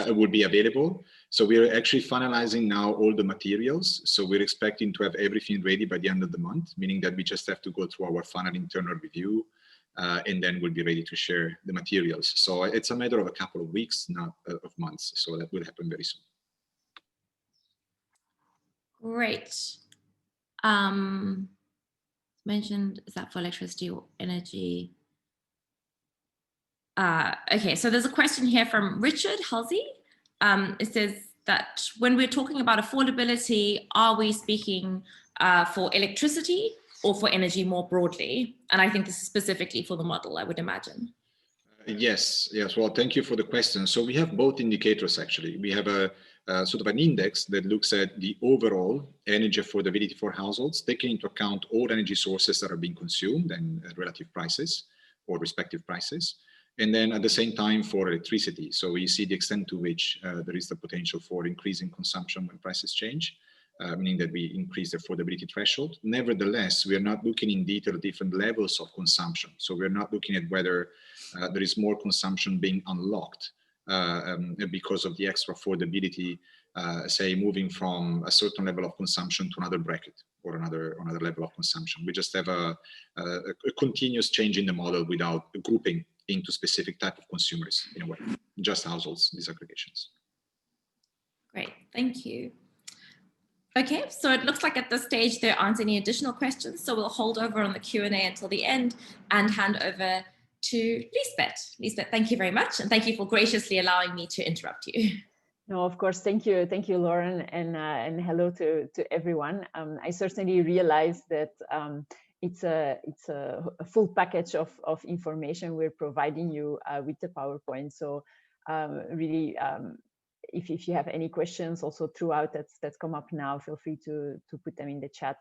will be available. So we're actually finalizing now all the materials. So we're expecting to have everything ready by the end of the month, meaning that we just have to go through our final internal review, and then we'll be ready to share the materials. So it's a matter of a couple of weeks, not of months. So that will happen very soon. Great. Mentioned, is that for electricity or energy? Okay, so there's a question here from Richard Halsey. It says that when we're talking about affordability, are we speaking for electricity or for energy more broadly? And I think this is specifically for the model, I would imagine. Yes. Well, thank you for the question. So we have both indicators, actually. We have a sort of an index that looks at the overall energy affordability for households, taking into account all energy sources that are being consumed and relative prices or respective prices. And then at the same time for electricity. So we see the extent to which there is the potential for increasing consumption when prices change, meaning that we increase the affordability threshold. Nevertheless, we are not looking in detail at different levels of consumption. So we're not looking at whether there is more consumption being unlocked because of the extra affordability, say moving from a certain level of consumption to another bracket or another level of consumption. We just have a continuous change in the model without grouping into specific type of consumers in a way, just households, disaggregations. Great, thank you. Okay, so it looks like at this stage there aren't any additional questions, so we'll hold over on the Q&A until the end and hand over to Lisbeth. Lisbeth, thank you very much, and thank you for graciously allowing me to interrupt you. No, of course, thank you, Lauren, and hello to everyone. I certainly realize that it's a full package of information we're providing you with the PowerPoint. So really, if you have any questions also throughout that come up now, feel free to put them in the chat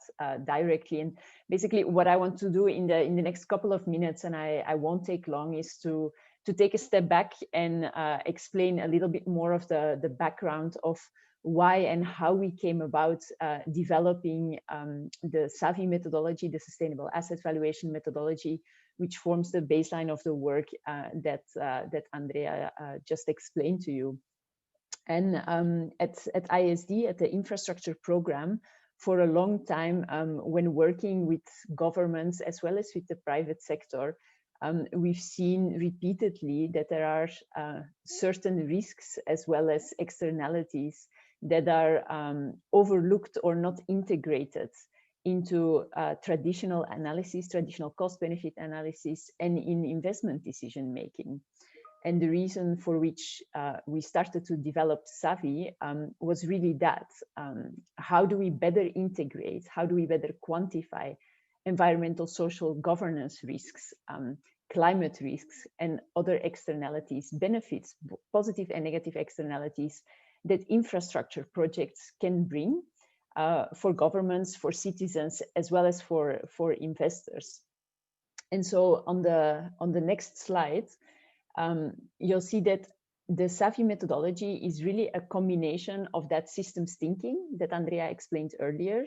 directly. And basically what I want to do in the next couple of minutes, and I won't take long, is to take a step back and explain a little bit more of the background of why and how we came about developing the SAVI methodology, the Sustainable Asset Valuation methodology, which forms the baseline of the work that Andrea just explained to you. And at ISD, at the infrastructure program, for a long time, when working with governments as well as with the private sector, we've seen repeatedly that there are certain risks as well as externalities that are overlooked or not integrated into traditional analysis, traditional cost-benefit analysis, and in investment decision making. And the reason for which we started to develop SAVI was really that. How do we better integrate? How do we better quantify environmental, social, governance risks, climate risks, and other externalities, benefits, positive and negative externalities that infrastructure projects can bring for governments, for citizens, as well as for investors. And so on the next slide, you'll see that the SAVI methodology is really a combination of that systems thinking that Andrea explained earlier,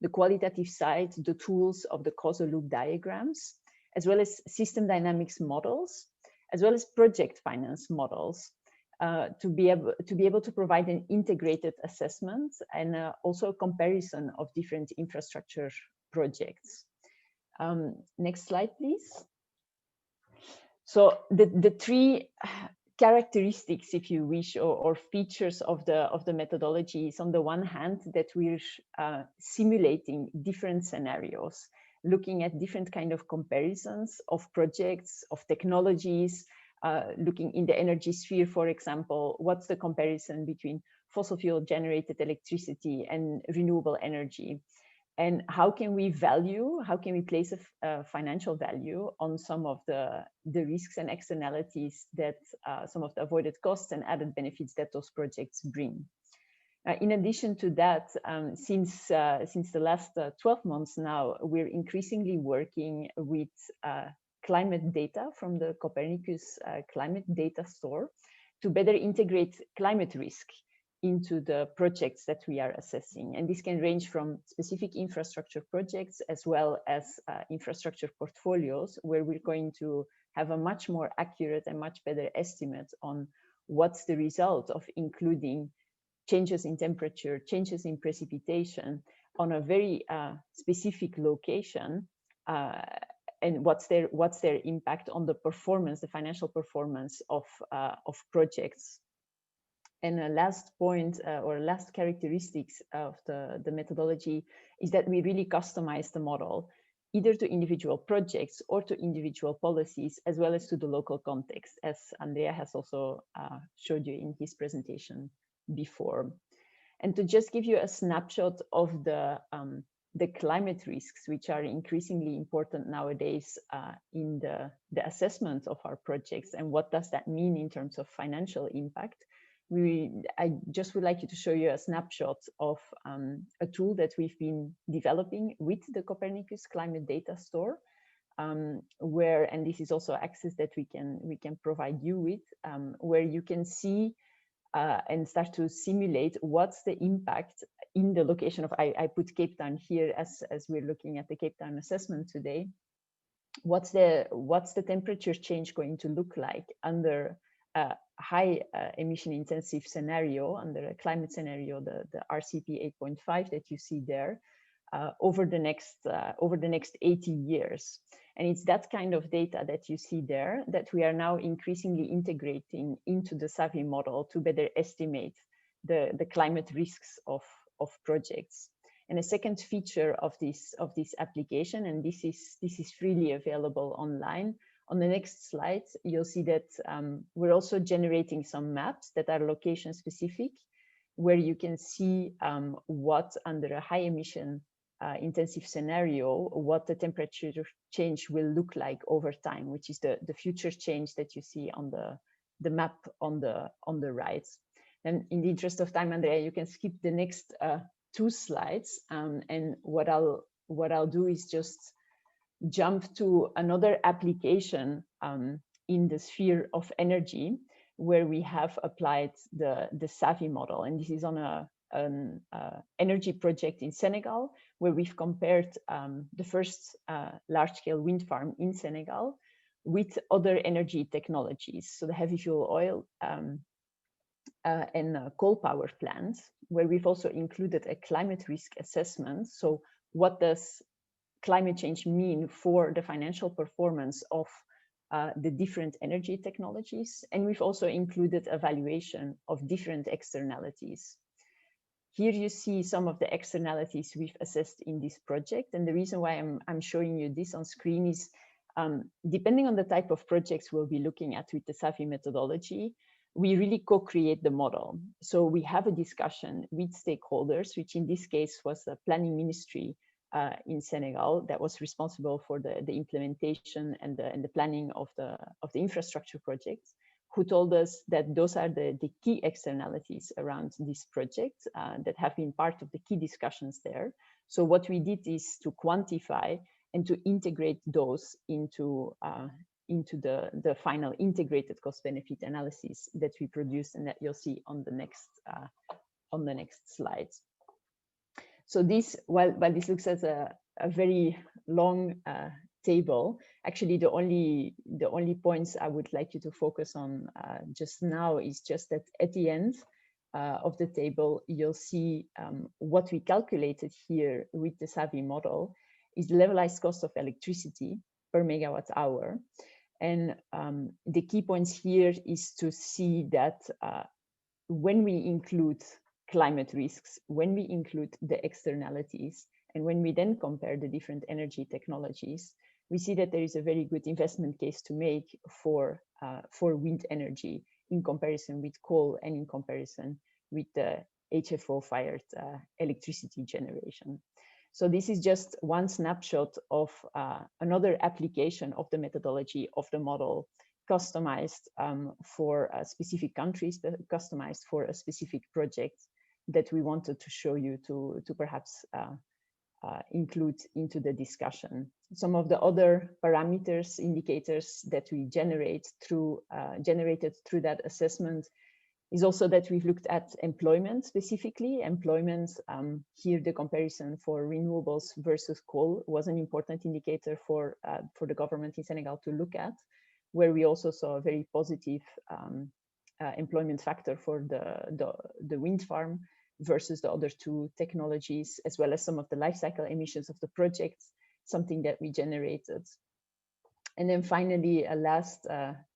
the qualitative side, the tools of the causal loop diagrams, as well as system dynamics models, as well as project finance models, to be able to provide an integrated assessment and also a comparison of different infrastructure projects. Next slide, please. So the three characteristics, if you wish, or features of the methodology is, on the one hand, that we're simulating different scenarios, looking at different kind of comparisons of projects, of technologies, looking in the energy sphere, for example, what's the comparison between fossil fuel generated electricity and renewable energy? And how can we place a financial value on some of the risks and externalities that some of the avoided costs and added benefits that those projects bring? In addition to that, since the last 12 months now, we're increasingly working with climate data from the Copernicus Climate Data Store to better integrate climate risk into the projects that we are assessing. And this can range from specific infrastructure projects as well as infrastructure portfolios, where we're going to have a much more accurate and much better estimate on what's the result of including changes in temperature, changes in precipitation on a very specific location, and what's their impact on the performance, the financial performance of projects. And a last point or last characteristics of the methodology is that we really customize the model, either to individual projects or to individual policies, as well as to the local context, as Andrea has also showed you in his presentation before. And to just give you a snapshot of the climate risks, which are increasingly important nowadays in the assessment of our projects, and what does that mean in terms of financial impact, I just would like to show you a snapshot of a tool that we've been developing with the Copernicus Climate Data Store, where, and this is also access that we can provide you with, where you can see and start to simulate what's the impact in the location of, I put Cape Town here as we're looking at the Cape Town assessment today. What's the temperature change going to look like under a high emission intensive scenario, under a climate scenario, the RCP 8.5 that you see there, over the next 80 years. And it's that kind of data that you see there that we are now increasingly integrating into the SAVI model to better estimate the climate risks of projects. And a second feature of this application, and this is freely available online. On the next slide, you'll see that we're also generating some maps that are location specific, where you can see what under a high emission intensive scenario, what the temperature change will look like over time, which is the future change that you see on the map on the right. And in the interest of time, Andrea, you can skip the next 2 slides. And what I'll do is just jump to another application in the sphere of energy, where we have applied the SAVI model. And this is on an energy project in Senegal, where we've compared the first large-scale wind farm in Senegal with other energy technologies, so the heavy fuel oil and coal power plants, where we've also included a climate risk assessment. So what does climate change mean for the financial performance of the different energy technologies? And we've also included evaluation of different externalities. Here you see some of the externalities we've assessed in this project. And the reason why I'm showing you this on screen is depending on the type of projects we'll be looking at with the SAVI methodology, we really co-create the model. So we have a discussion with stakeholders, which in this case was the planning ministry in Senegal that was responsible for the implementation and the planning of the infrastructure projects, who told us that those are the key externalities around this project that have been part of the key discussions there. So what we did is to quantify and to integrate those into the final integrated cost-benefit analysis that we produced and that you'll see on the next slides. So this, while this looks as a very long table, actually the only points I would like you to focus on just now is just that at the end of the table, you'll see what we calculated here with the SAVI model is the levelized cost of electricity per megawatt hour. And the key points here is to see that when we include climate risks, when we include the externalities, and when we then compare the different energy technologies, we see that there is a very good investment case to make for wind energy in comparison with coal and in comparison with the HFO-fired electricity generation. So this is just one snapshot of another application of the methodology of the model, customized for specific countries, customized for a specific project that we wanted to show you to perhaps include into the discussion. Some of the other parameters, indicators that we generated through that assessment is also that we've looked at employment specifically. Employment, here the comparison for renewables versus coal was an important indicator for the government in Senegal to look at, where we also saw a very positive employment factor for the wind farm versus the other 2 technologies, as well as some of the life cycle emissions of the projects, something that we generated. And then finally, a last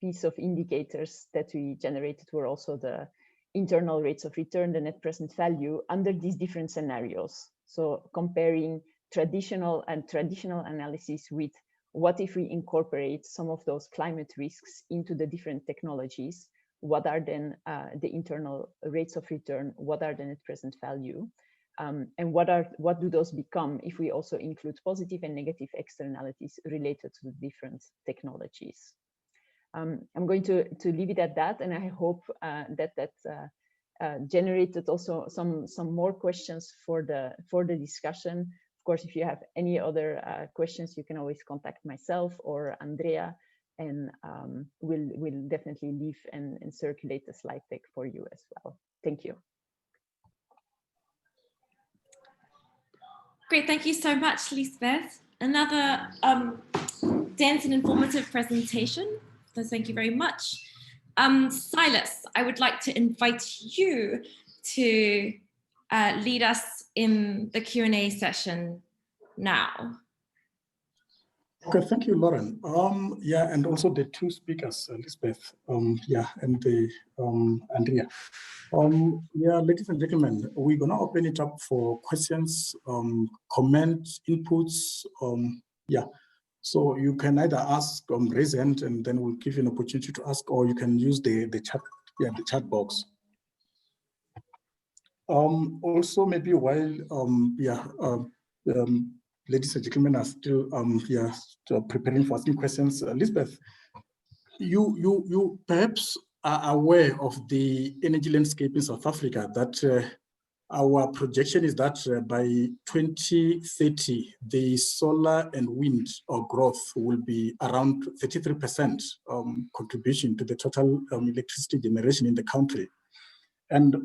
piece of indicators that we generated were also the internal rates of return, the net present value under these different scenarios. So comparing traditional analysis with what if we incorporate some of those climate risks into the different technologies, what are then the internal rates of return, what are the net present value, and what do those become if we also include positive and negative externalities related to the different technologies. I'm going to leave it at that, and I hope that generated also some more questions for the discussion. Of course, if you have any other questions, you can always contact myself or Andrea, and we'll definitely leave and circulate the slide deck for you as well. Thank you. Great, thank you so much, Liesbeth. Another dense and informative presentation, so thank you very much. Silas, I would like to invite you to lead us in the Q&A session now. Okay, thank you, Lauren. Yeah, and also the 2 speakers, Liesbeth, yeah, and the Andrea. Yeah, ladies and gentlemen, we're gonna open it up for questions, comments, inputs. Yeah, so you can either ask, raise hand, and then we'll give you an opportunity to ask, or you can use the chat, yeah, the chat box. Also, maybe while ladies and gentlemen are still still preparing for asking questions, Liesbeth, you perhaps are aware of the energy landscape in South Africa, that our projection is that by 2030, the solar and wind growth will be around 33% contribution to the total electricity generation in the country. And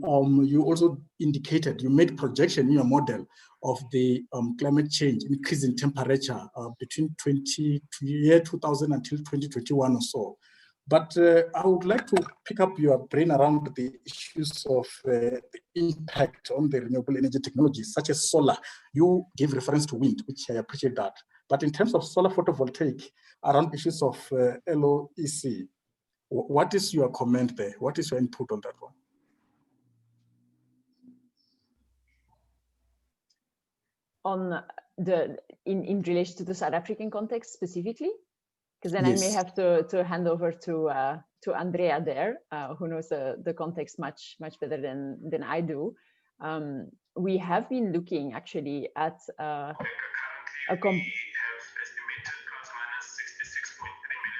you also indicated, you made projection in your model of the climate change increase in temperature between 2000 until 2021 or so. But I would like to pick up your brain around the issues of the impact on the renewable energy technologies, such as solar. You gave reference to wind, which I appreciate that. But in terms of solar photovoltaic, around issues of LOEC, what is your comment there? What is your input on that one? On in relation to the South African context specifically? Because then Yes. I may have to hand over to Andrea there, who knows the context much better than I do. We have been looking actually at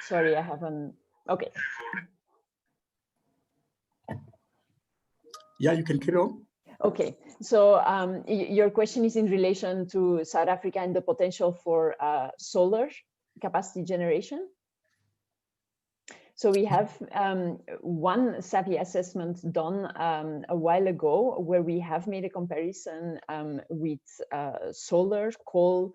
sorry, I haven't. Okay. Yeah, you can carry on. Okay, so your question is in relation to South Africa and the potential for solar capacity generation. So we have one SAVI assessment done a while ago where we have made a comparison with solar, coal,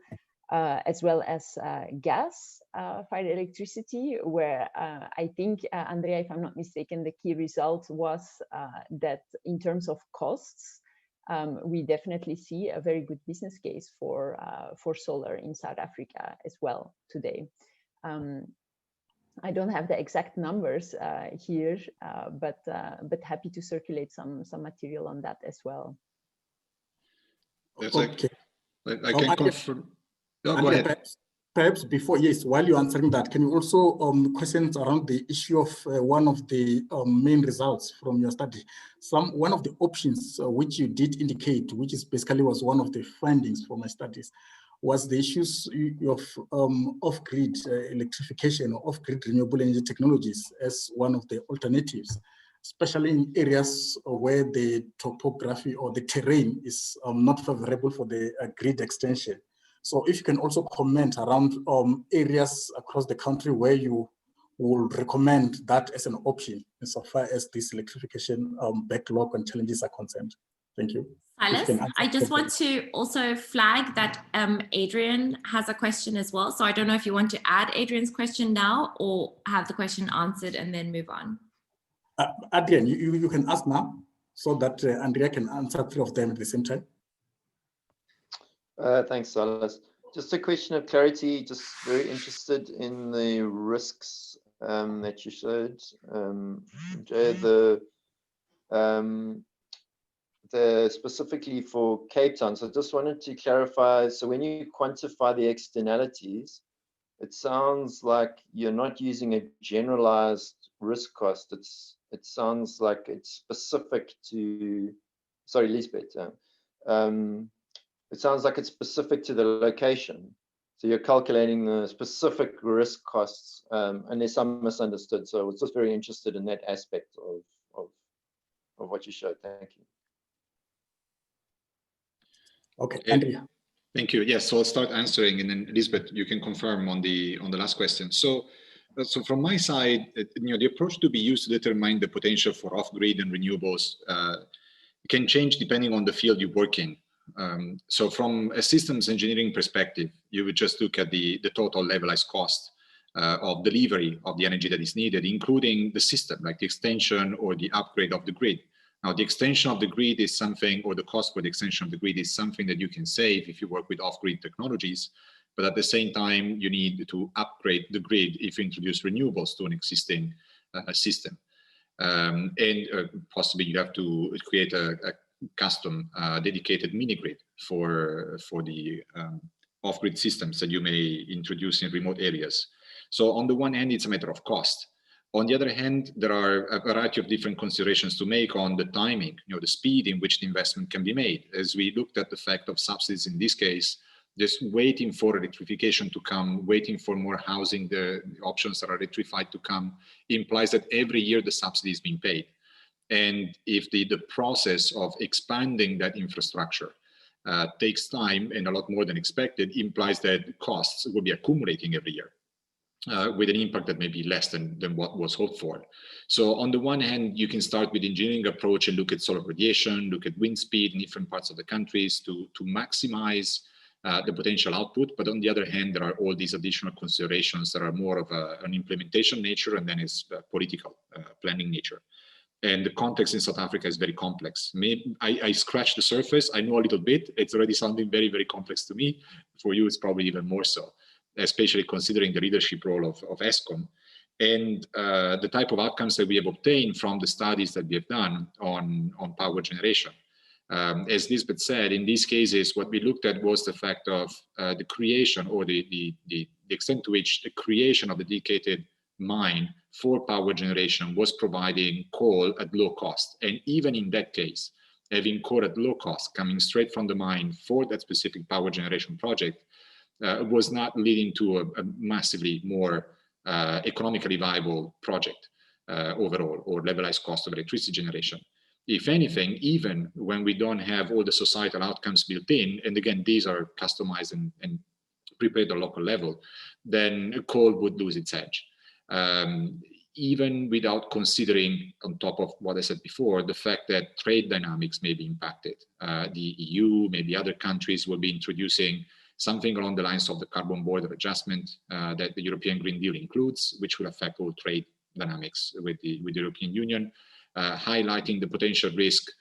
as well as gas-fired electricity, where I think, Andrea, if I'm not mistaken, the key result was that in terms of costs, we definitely see a very good business case for solar in South Africa as well today. I don't have the exact numbers here, but happy to circulate some material on that as well. That's Okay. I can confirm. No, go ahead. Perhaps before, yes, while you're answering that, can you also questions around the issue of one of the main results from your study? One of the options which you did indicate, which is basically was one of the findings from my studies, was the issues of off-grid electrification or off-grid renewable energy technologies as one of the alternatives, especially in areas where the topography or the terrain is not favorable for the grid extension. So if you can also comment around areas across the country where you will recommend that as an option insofar as this electrification backlog and challenges are concerned. Thank you. Silas, I just want to also flag that Adrian has a question as well. So I don't know if you want to add Adrian's question now or have the question answered and then move on. Adrian, you can ask now so that Andrea can answer three of them at the same time. Thanks, Silas. Just a question of clarity, just very interested in the risks that you showed. Jay, the specifically for Cape Town. So just wanted to clarify, so when you quantify the externalities, it sounds like you're not using a generalized risk cost. It sounds like it's specific to, sorry, Lisbeth. It sounds like it's specific to the location. So you're calculating the specific risk costs, unless I'm misunderstood. So I was just very interested in that aspect of what you showed. Thank you. Okay, Andrea. Thank you. Yes, so I'll start answering, and then Lisbeth, you can confirm on the last question. So from my side, the approach to be used to determine the potential for off-grid and renewables can change depending on the field you work in. So from a systems engineering perspective, you would just look at the total levelized cost of delivery of the energy that is needed, including the system, like the extension or the upgrade of the grid. Now, the extension of the grid is something, or the cost for the extension of the grid is something that you can save if you work with off-grid technologies. But at the same time, you need to upgrade the grid if you introduce renewables to an existing system. And possibly you have to create a custom dedicated mini grid for the off-grid systems that you may introduce in remote areas. So on the one hand, it's a matter of cost. On the other hand, there are a variety of different considerations to make on the timing, the speed in which the investment can be made. As we looked at the fact of subsidies in this case, Just waiting for electrification to come, waiting for more housing, the options that are electrified to come, implies that every year the subsidy is being paid. And if the process of expanding that infrastructure takes time and a lot more than expected, implies that costs will be accumulating every year. With an impact that may be less than what was hoped for. So on the one hand, you can start with engineering approach and look at solar radiation, look at wind speed in different parts of the countries to maximize the potential output. But on the other hand, there are all these additional considerations that are more of an implementation nature and then is political planning nature. And the context in South Africa is very complex. Maybe I scratched the surface. I know a little bit. It's already sounding very, very complex to me. For you, it's probably even more so, especially considering the leadership role of Eskom and the type of outcomes that we have obtained from the studies that we have done on power generation. As Lisbeth said, in these cases, what we looked at was the fact of the creation or the extent to which the creation of a dedicated mine for power generation was providing coal at low cost. And even in that case, having coal at low cost coming straight from the mine for that specific power generation project was not leading to a massively more economically viable project overall, or levelized cost of electricity generation. If anything, even when we don't have all the societal outcomes built in, and again, these are customized and prepared at a local level, then coal would lose its edge. Even without considering, on top of what I said before, the fact that trade dynamics may be impacted. The EU, maybe other countries will be introducing something along the lines of the carbon border adjustment that the European Green Deal includes, which will affect all trade dynamics with the European Union, highlighting the potential risk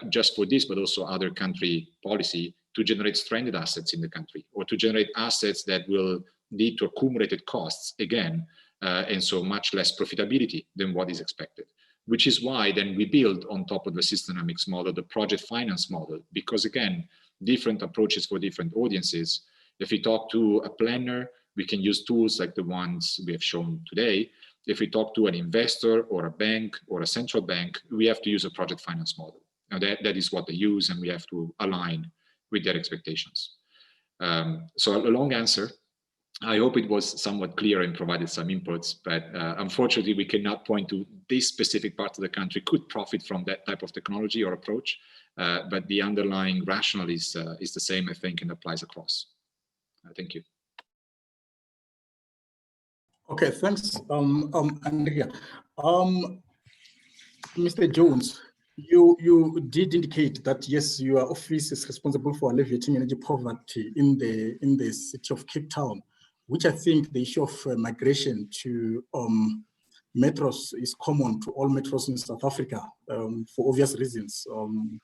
just for this, but also other country policy to generate stranded assets in the country, or to generate assets that will lead to accumulated costs again, and so much less profitability than what is expected. Which is why then we build on top of the system dynamics model, the project finance model, because again, different approaches for different audiences. If we talk to a planner, we can use tools like the ones we have shown today. If we talk to an investor or a bank or a central bank, we have to use a project finance model. Now that is what they use, and we have to align with their expectations. So a long answer. I hope it was somewhat clear and provided some inputs, but unfortunately we cannot point to this specific part of the country could profit from that type of technology or approach. But the underlying rationale is the same, I think, and applies across. Thank you. Okay, thanks, Andrea. Mr. Jones, you did indicate that yes, your office is responsible for alleviating energy poverty in the city of Cape Town, which I think the issue of migration to metros is common to all metros in South Africa for obvious reasons,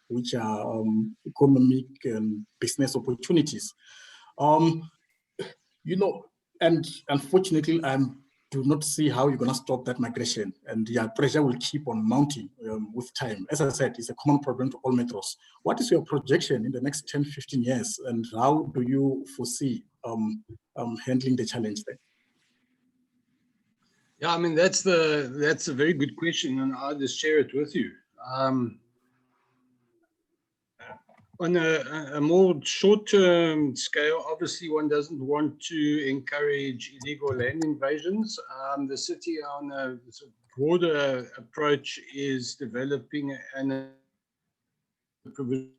which are economic and business opportunities. You know, and unfortunately, I do not see how you're going to stop that migration, and yeah, pressure will keep on mounting with time. As I said, it's a common problem to all metros. What is your projection in the next 10, 15 years, and how do you foresee handling the challenge there? Yeah, I mean, that's a very good question, and I'll just share it with you. On a more short-term scale, obviously one doesn't want to encourage illegal land invasions. The city on a sort of broader approach is developing a provision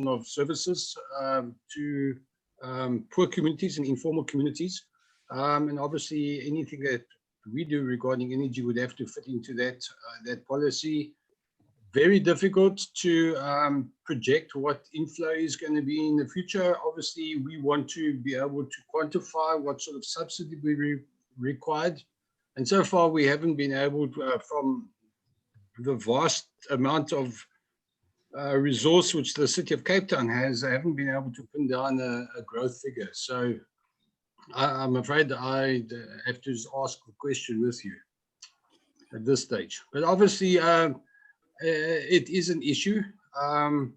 of services to poor communities and informal communities. And obviously anything that we do regarding energy would have to fit into that policy. Very difficult to project what inflow is going to be in the future. Obviously, we want to be able to quantify what sort of subsidy we required. And so far, we haven't been able to, from the vast amount of resource which the city of Cape Town has, I haven't been able to pin down a growth figure. So I'm afraid I have to ask a question with you at this stage. But obviously, it is an issue, and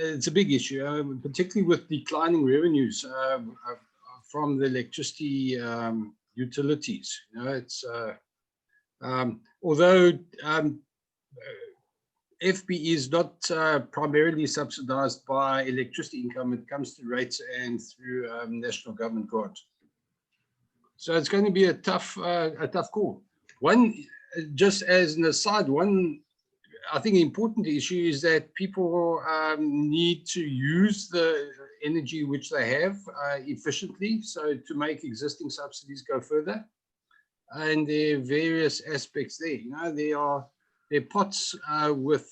it's a big issue, particularly with declining revenues from the electricity utilities. You know, it's although FBE is not primarily subsidized by electricity income. It comes through rates and through national government grant. So it's going to be a tough call. One, just as an aside, I think important issue is that people need to use the energy which they have efficiently, so to make existing subsidies go further. And there are various aspects there. You know, there are pots with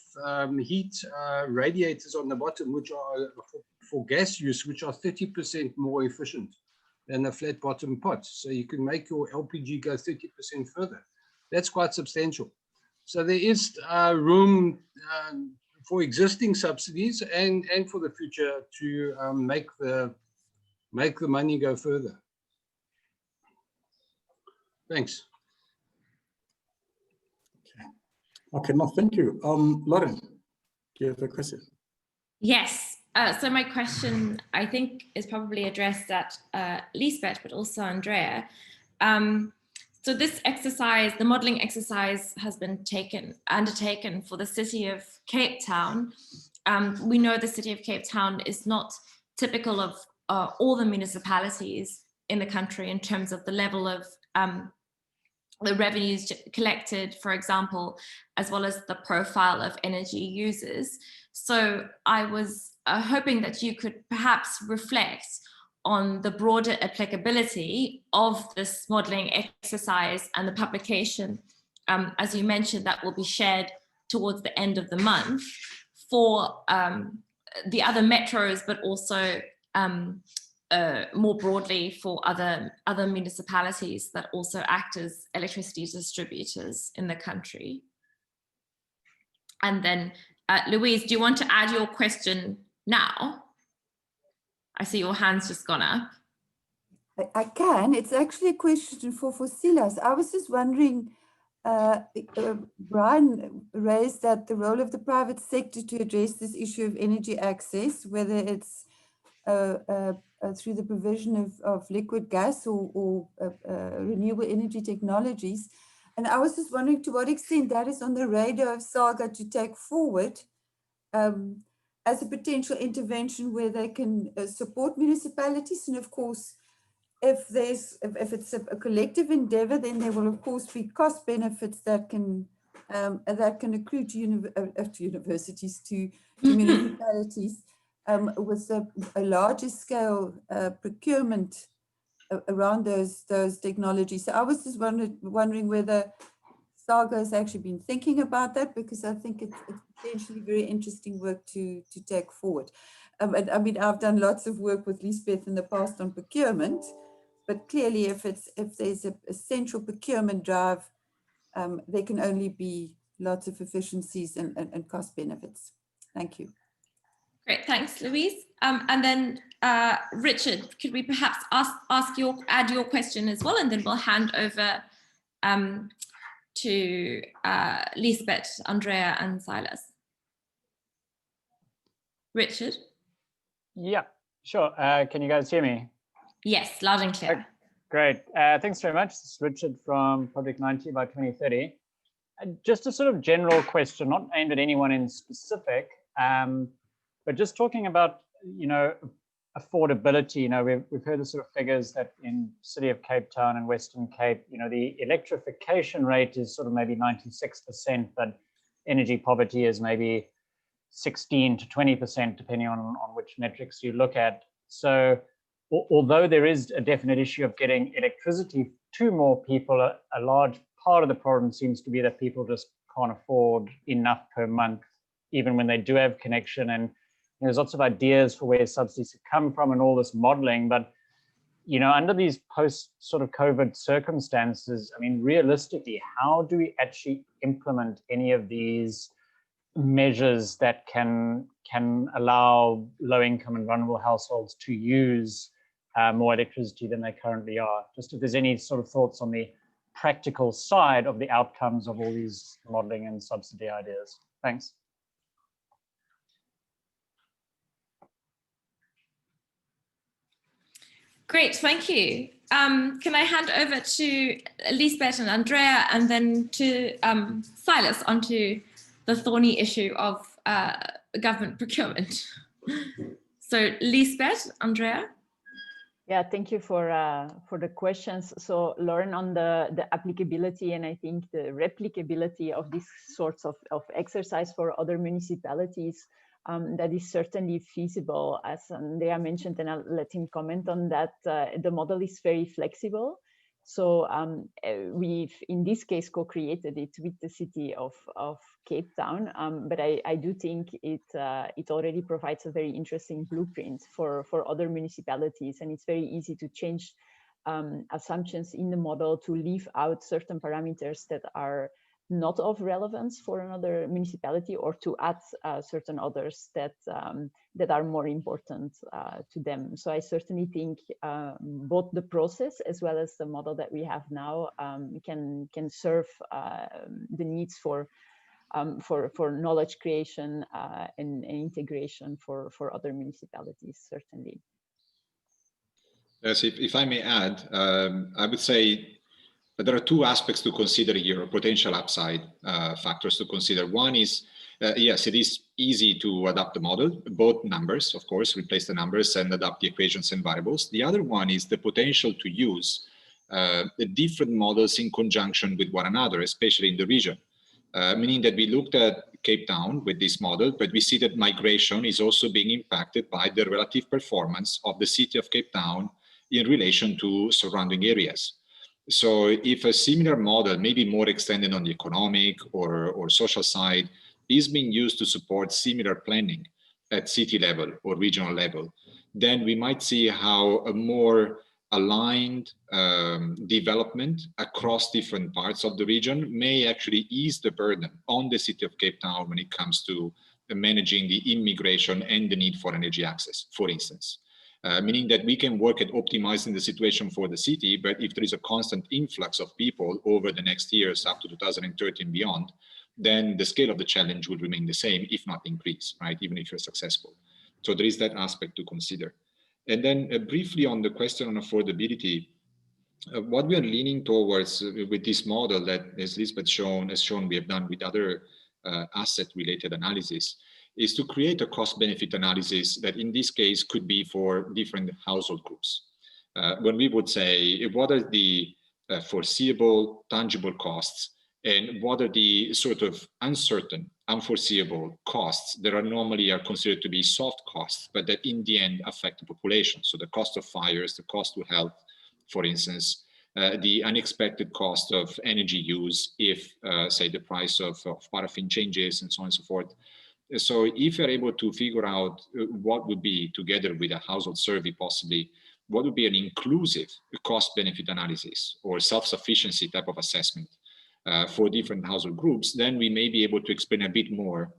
heat radiators on the bottom, which are for gas use, which are 30% more efficient than a flat bottom pot. So you can make your LPG go 30% further. That's quite substantial. So there is room for existing subsidies and for the future to make the money go further. Thanks. Okay, no, thank you. Lauren, do you have a question? Yes. So my question, I think, is probably addressed at Liesbeth, but also Andrea. So this exercise, the modeling exercise, has been undertaken for the city of Cape Town. We know the city of Cape Town is not typical of all the municipalities in the country in terms of the level of the revenues collected, for example, as well as the profile of energy users. So I was hoping that you could perhaps reflect on the broader applicability of this modeling exercise and the publication, as you mentioned, that will be shared towards the end of the month for the other metros, but also more broadly for other municipalities that also act as electricity distributors in the country. And then, Louise, do you want to add your question now? I see your hand's just gone up. I can. It's actually a question for Silas. I was just wondering, Brian raised that the role of the private sector to address this issue of energy access, whether it's through the provision of liquid gas or renewable energy technologies. And I was just wondering to what extent that is on the radar of SAGA to take forward as a potential intervention where they can support municipalities. And of course, if it's a collective endeavor, then there will of course be cost benefits that can accrue to universities, to municipalities with a larger scale procurement around those technologies. So I was just wondering whether SAGA has actually been thinking about that, because I think it's potentially very interesting work to take forward. And I mean, I've done lots of work with Liesbeth in the past on procurement, but clearly if there's a central procurement drive, there can only be lots of efficiencies and cost benefits. Thank you. Great, thanks, Louise. And then Richard, could we perhaps add your question as well, and then we'll hand over to Liesbeth, Andrea, and Silas. Richard? Yeah, sure. Can you guys hear me? Yes, loud and clear. Great. Thanks very much. This is Richard from Project 90 by 2030. Just a sort of general question, not aimed at anyone in specific, but just talking about, affordability. We've heard the sort of figures that in City of Cape Town and Western Cape, the electrification rate is sort of maybe 96%, but energy poverty is maybe 16 to 20%, depending on which metrics you look at. So although there is a definite issue of getting electricity to more people, a large part of the problem seems to be that people just can't afford enough per month, even when they do have connection. And there's lots of ideas for where subsidies come from and all this modeling, but under these post sort of COVID circumstances, I mean, realistically, how do we actually implement any of these measures that can allow low-income and vulnerable households to use more electricity than they currently are? Just if there's any sort of thoughts on the practical side of the outcomes of all these modeling and subsidy ideas. Thanks. Great, thank you. Can I hand over to Liesbeth and Andrea, and then to Silas onto the thorny issue of government procurement. So Lisbeth, Andrea? Yeah, thank you for the questions. So Lauren, on the applicability and I think the replicability of these sorts of exercise for other municipalities, that is certainly feasible, as Andrea mentioned, and I'll let him comment on that. The model is very flexible. So we've, in this case, co-created it with the city of Cape Town, but I do think it already provides a very interesting blueprint for other municipalities, and it's very easy to change assumptions in the model to leave out certain parameters that are not of relevance for another municipality, or to add certain others that are more important to them. So I certainly think both the process as well as the model that we have now can serve the needs for knowledge creation and integration for other municipalities, certainly. Yes, if I may add, I would say there are two aspects to consider here, potential upside factors to consider. One is, yes, it is easy to adapt the model, both numbers, of course, replace the numbers and adapt the equations and variables. The other one is the potential to use the different models in conjunction with one another, especially in the region. Meaning that we looked at Cape Town with this model, but we see that migration is also being impacted by the relative performance of the city of Cape Town in relation to surrounding areas. So if a similar model, maybe more extended on the economic or social side, is being used to support similar planning at city level or regional level, then we might see how a more aligned development across different parts of the region may actually ease the burden on the city of Cape Town when it comes to managing the immigration and the need for energy access, for instance. Meaning that we can work at optimizing the situation for the city, but if there is a constant influx of people over the next years up to 2030 and beyond, then the scale of the challenge will remain the same, if not increase, right? Even if you're successful. So there is that aspect to consider. And then briefly on the question on affordability, what we are leaning towards with this model that, as Lisbeth has shown we have done with other asset-related analysis, is to create a cost-benefit analysis that in this case could be for different household groups. When we would say, what are the foreseeable, tangible costs, and what are the sort of uncertain, unforeseeable costs that are normally considered to be soft costs, but that in the end affect the population. So the cost of fires, the cost to health, for instance, the unexpected cost of energy use if, say, the price of paraffin changes and so on and so forth. So if you're able to figure out what would be, together with a household survey possibly, what would be an inclusive cost-benefit analysis or self-sufficiency type of assessment for different household groups, then we may be able to explain a bit more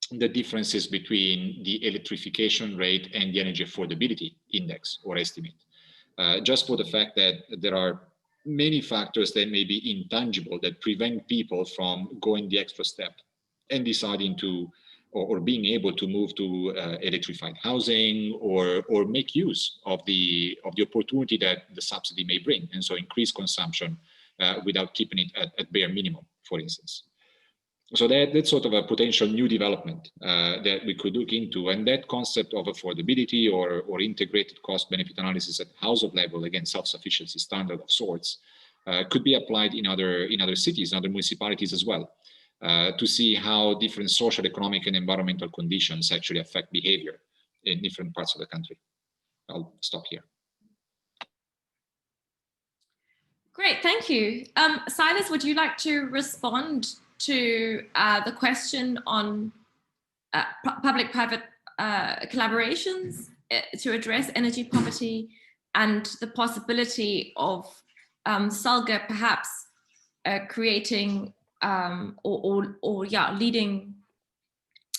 the differences between the electrification rate and the energy affordability index or estimate. Just for the fact that there are many factors that may be intangible that prevent people from going the extra step and deciding to or being able to move to electrified housing or make use of the opportunity that the subsidy may bring, and so increase consumption without keeping it at bare minimum, for instance. So that's sort of a potential new development that we could look into, and that concept of affordability or integrated cost-benefit analysis at household level, again, self-sufficiency standard of sorts, could be applied in other cities, other municipalities as well. To see how different social, economic, and environmental conditions actually affect behavior in different parts of the country. I'll stop here. Great, thank you. Silas, would you like to respond to the question on public-private collaborations to address energy poverty and the possibility of SALGA perhaps creating leading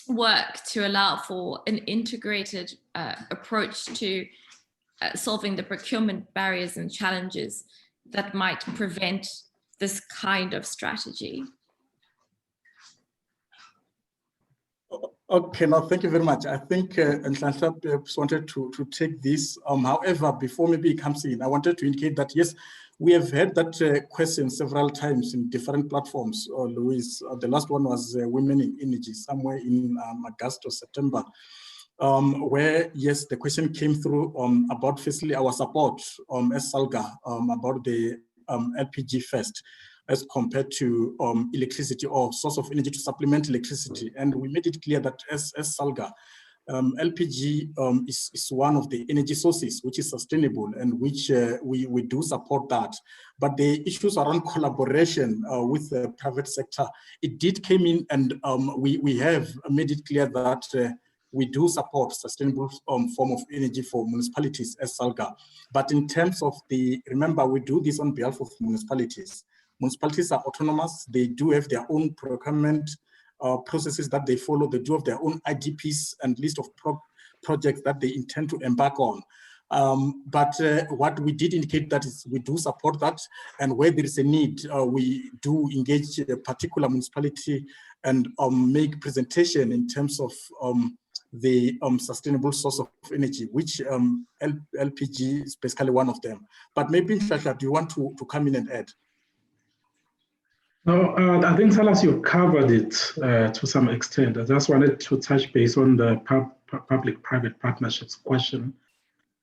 work to allow for an integrated approach to solving the procurement barriers and challenges that might prevent this kind of strategy? Okay, no, thank you very much. I think Nhlanhla wanted to take this. However, before maybe he comes in, I wanted to indicate that yes, We have heard that question several times in different platforms, Louise. The last one was Women in Energy, somewhere in August or September, where, yes, the question came through about, firstly, our support as SALGA about the LPG first, as compared to electricity or source of energy to supplement electricity. And we made it clear that as SALGA, LPG is one of the energy sources which is sustainable and which we do support that. But the issues around collaboration with the private sector, it did came in, and we have made it clear that we do support sustainable form of energy for municipalities as SALGA. But in terms of remember, we do this on behalf of municipalities. Municipalities are autonomous. They do have their own procurement processes that they follow. They do have their own IDPs and list of projects that they intend to embark on. But what we did indicate that is we do support that, and where there is a need, we do engage a particular municipality and make presentation in terms of the sustainable source of energy, which LPG is basically one of them. But maybe, Shasha, do you want to come in and add? No, I think, Salas, you covered it to some extent. I just wanted to touch base on the public-private partnerships question.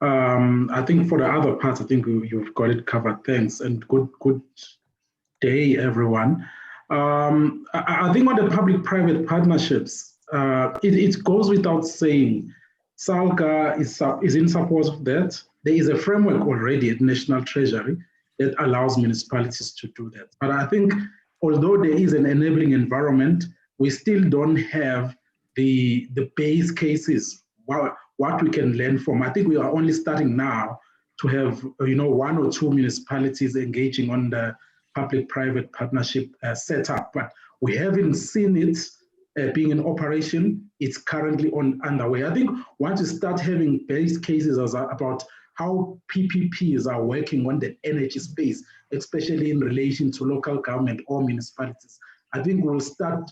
I think for the other parts, I think you've got it covered. Thanks, and good day, everyone. I think on the public-private partnerships, it goes without saying, SALGA is in support of that. There is a framework already at National Treasury that allows municipalities to do that. But I think although there is an enabling environment, we still don't have the base cases, what we can learn from. I think we are only starting now to have, one or two municipalities engaging on the public-private partnership setup, but we haven't seen it being in operation. It's currently underway. I think once you start having base cases about how PPPs are working on the energy space, especially in relation to local government or municipalities, I think we'll start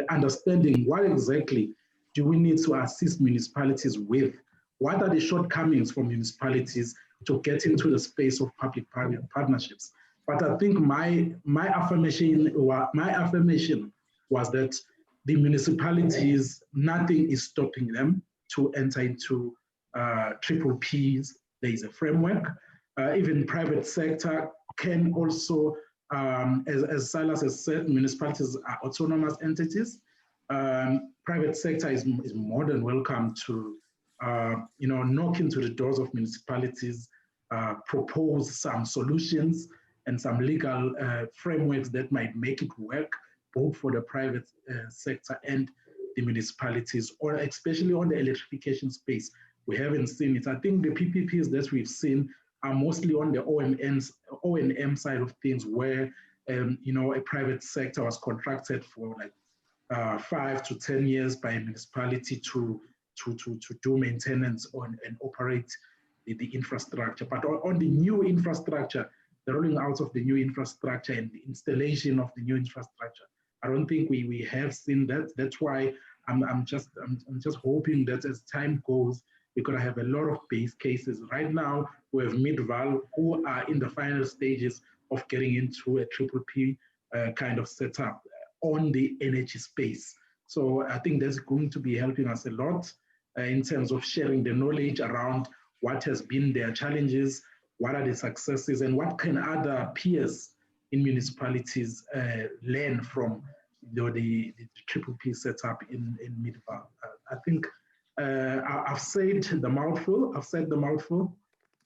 understanding what exactly do we need to assist municipalities with? What are the shortcomings for municipalities to get into the space of public-private partnerships? But I think my affirmation was that the municipalities, nothing is stopping them to enter into triple Ps. There is a framework. Even private sector can also, as Silas has said, municipalities are autonomous entities. Private sector is more than welcome to, knock into the doors of municipalities, propose some solutions and some legal frameworks that might make it work both for the private sector and the municipalities, or especially on the electrification space. We haven't seen it. I think the PPPs that we've seen are mostly on the O&M side of things, where a private sector was contracted for like 5 to 10 years by a municipality to do maintenance on and operate the infrastructure. But on the new infrastructure, the rolling out of the new infrastructure and the installation of the new infrastructure, I don't think we have seen that. That's why I'm just hoping that as time goes, we're going to have a lot of base cases. Right now, we have Midval, who are in the final stages of getting into a triple P kind of setup on the energy space. So I think that's going to be helping us a lot in terms of sharing the knowledge around what has been their challenges, what are the successes, and what can other peers in municipalities learn from the triple P setup in Midval. I think I've said the mouthful.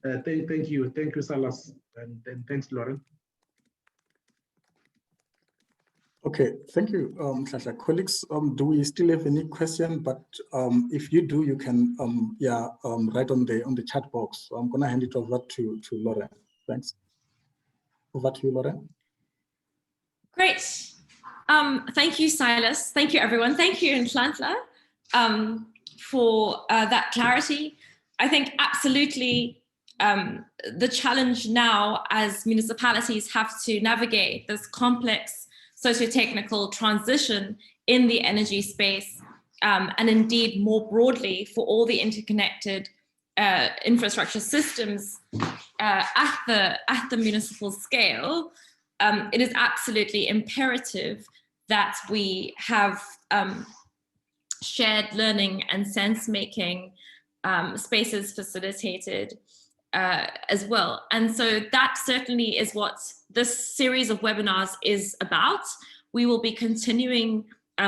Thank you, Salas, and thanks, Lauren. Okay, thank you, Shasha. Colleagues, do we still have any question? But if you do, you can write on the chat box. So I'm going to hand it over to Lauren. Thanks. Over to you, Lauren. Great. Thank you, Silas. Thank you, everyone. Thank you, Nhlanhla, for that clarity. I think absolutely the challenge now as municipalities have to navigate this complex socio-technical transition in the energy space, and indeed more broadly for all the interconnected infrastructure systems at the municipal scale, it is absolutely imperative that we have shared learning and sense-making spaces facilitated as well. And so that certainly is what this series of webinars is about. We will be continuing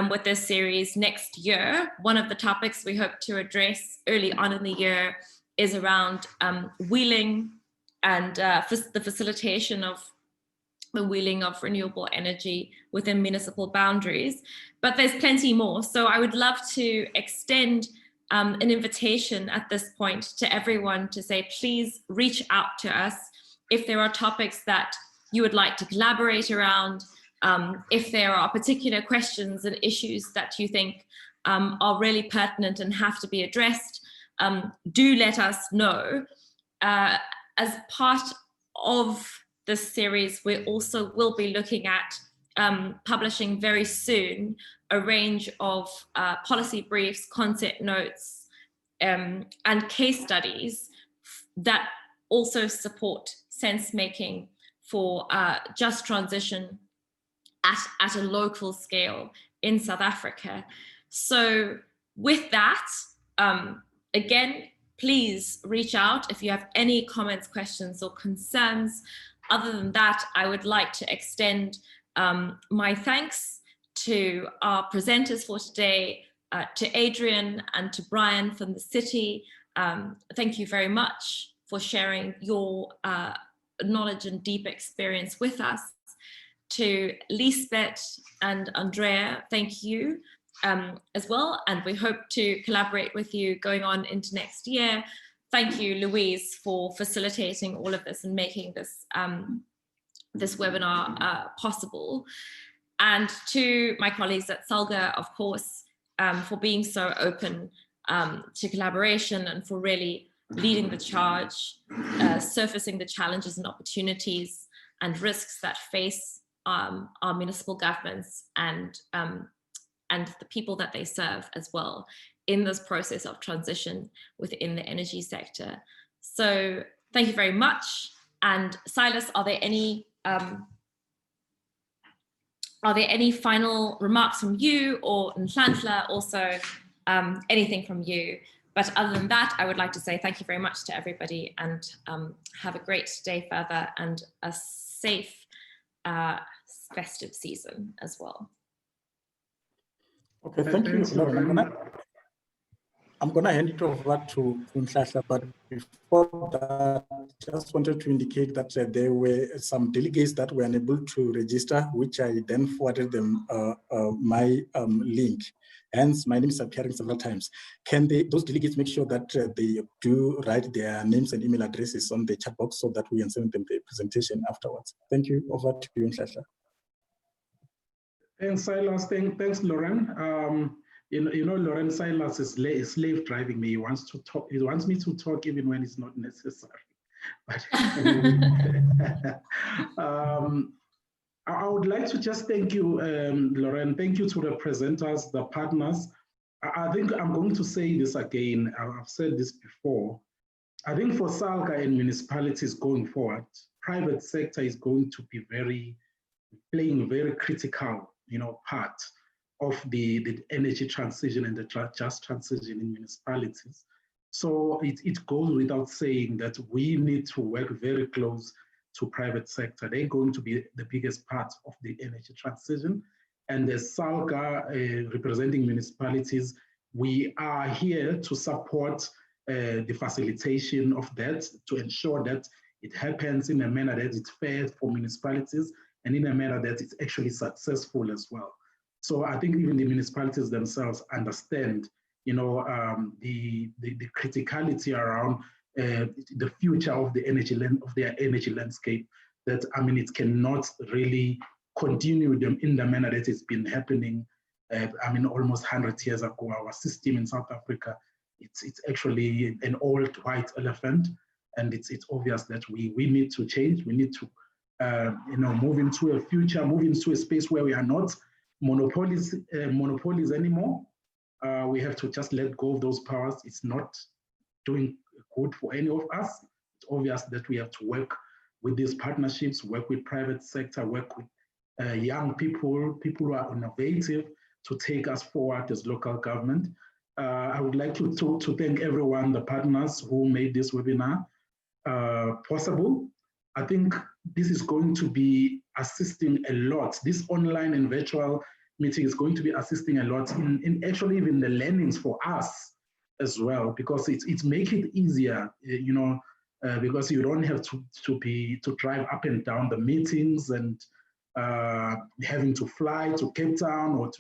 with this series next year. One of the topics we hope to address early on in the year is around wheeling and the facilitation of the wheeling of renewable energy within municipal boundaries. But there's plenty more. So I would love to extend an invitation at this point to everyone to say, please reach out to us if there are topics that you would like to collaborate around, if there are particular questions and issues that you think are really pertinent and have to be addressed, do let us know. As part of this series, we also will be looking at publishing very soon a range of policy briefs, concept notes, and case studies that also support sense-making for just transition at a local scale in South Africa. So with that, again, please reach out if you have any comments, questions, or concerns. Other than that, I would like to extend my thanks to our presenters for today, to Adrian and to Brian from the city. Thank you very much for sharing your knowledge and deep experience with us. To Lisbeth and Andrea, thank you as well. And we hope to collaborate with you going on into next year. Thank you, Louise, for facilitating all of this and making this, this webinar possible. And to my colleagues at SALGA, of course, for being so open to collaboration and for really leading the charge, surfacing the challenges and opportunities and risks that face our municipal governments and the people that they serve as well in this process of transition within the energy sector. So thank you very much. And Silas, are there any final remarks from you, or Nhlanhla also anything from you? But other than that, I would like to say thank you very much to everybody, and have a great day further and a safe festive season as well. Okay, thank you, Lauren. I'm gonna hand it over to Nhlanhla, but before that, just wanted to indicate that there were some delegates that were unable to register, which I then forwarded them my link. Hence, my name is appearing several times. Can those delegates make sure that they do write their names and email addresses on the chat box so that we can send them the presentation afterwards? Thank you. Over to you, Nhlanhla. Thanks, Silas. Thanks, Lauren. You know, Lauren, Silas is slave driving me. He wants to talk. He wants me to talk even when it's not necessary. But I would like to just thank you, Lauren. Thank you to the presenters, the partners. I think I'm going to say this again. I've said this before. I think for SALGA and municipalities going forward, private sector is going to be playing a very critical, part of the energy transition and the just transition in municipalities. So it goes without saying that we need to work very close to private sector. They're going to be the biggest part of the energy transition. And as SALGA representing municipalities, we are here to support the facilitation of that, to ensure that it happens in a manner that is fair for municipalities and in a manner that is actually successful as well. So I think even the municipalities themselves understand, the criticality around the future of the their energy landscape. That it cannot really continue them in the manner that it's been happening. Almost 100 years ago, our system in South Africa, it's actually an old white elephant, and it's obvious that we need to change. We need to move into a future, move into a space where we are not monopolies anymore. We have to just let go of those powers. It's not doing good for any of us. It's obvious that we have to work with these partnerships, work with private sector, work with young people, people who are innovative to take us forward as local government. I would like to thank everyone, the partners who made this webinar possible. I think this is going to be assisting a lot. This online and virtual meeting is going to be assisting a lot in actually even the learnings for us as well, because it's make it easier, you know, because you don't have to drive up and down the meetings and having to fly to Cape Town or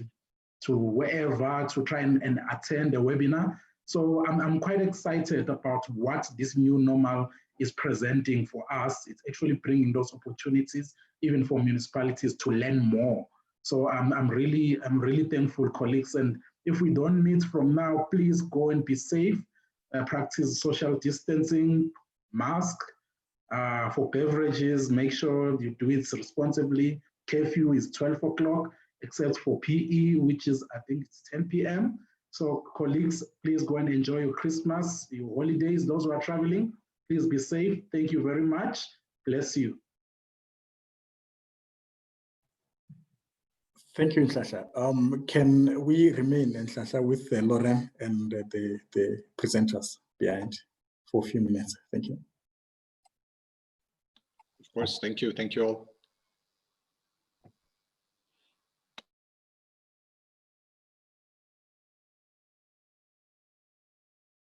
to wherever to try and attend the webinar. So I'm quite excited about what this new normal is presenting for us. It's actually bringing those opportunities even for municipalities to learn more. So I'm really thankful, colleagues. And if we don't meet from now, please go and be safe, practice social distancing, mask, for beverages, make sure you do it responsibly. Curfew is 12 o'clock, except for PE, which is, I think it's 10 p.m. So colleagues, please go and enjoy your Christmas, your holidays. Those who are traveling, please be safe. Thank you very much. Bless you. Thank you, Nhlanhla. Can we remain, Nhlanhla, with Lauren and the presenters behind for a few minutes? Thank you. Of course, thank you all.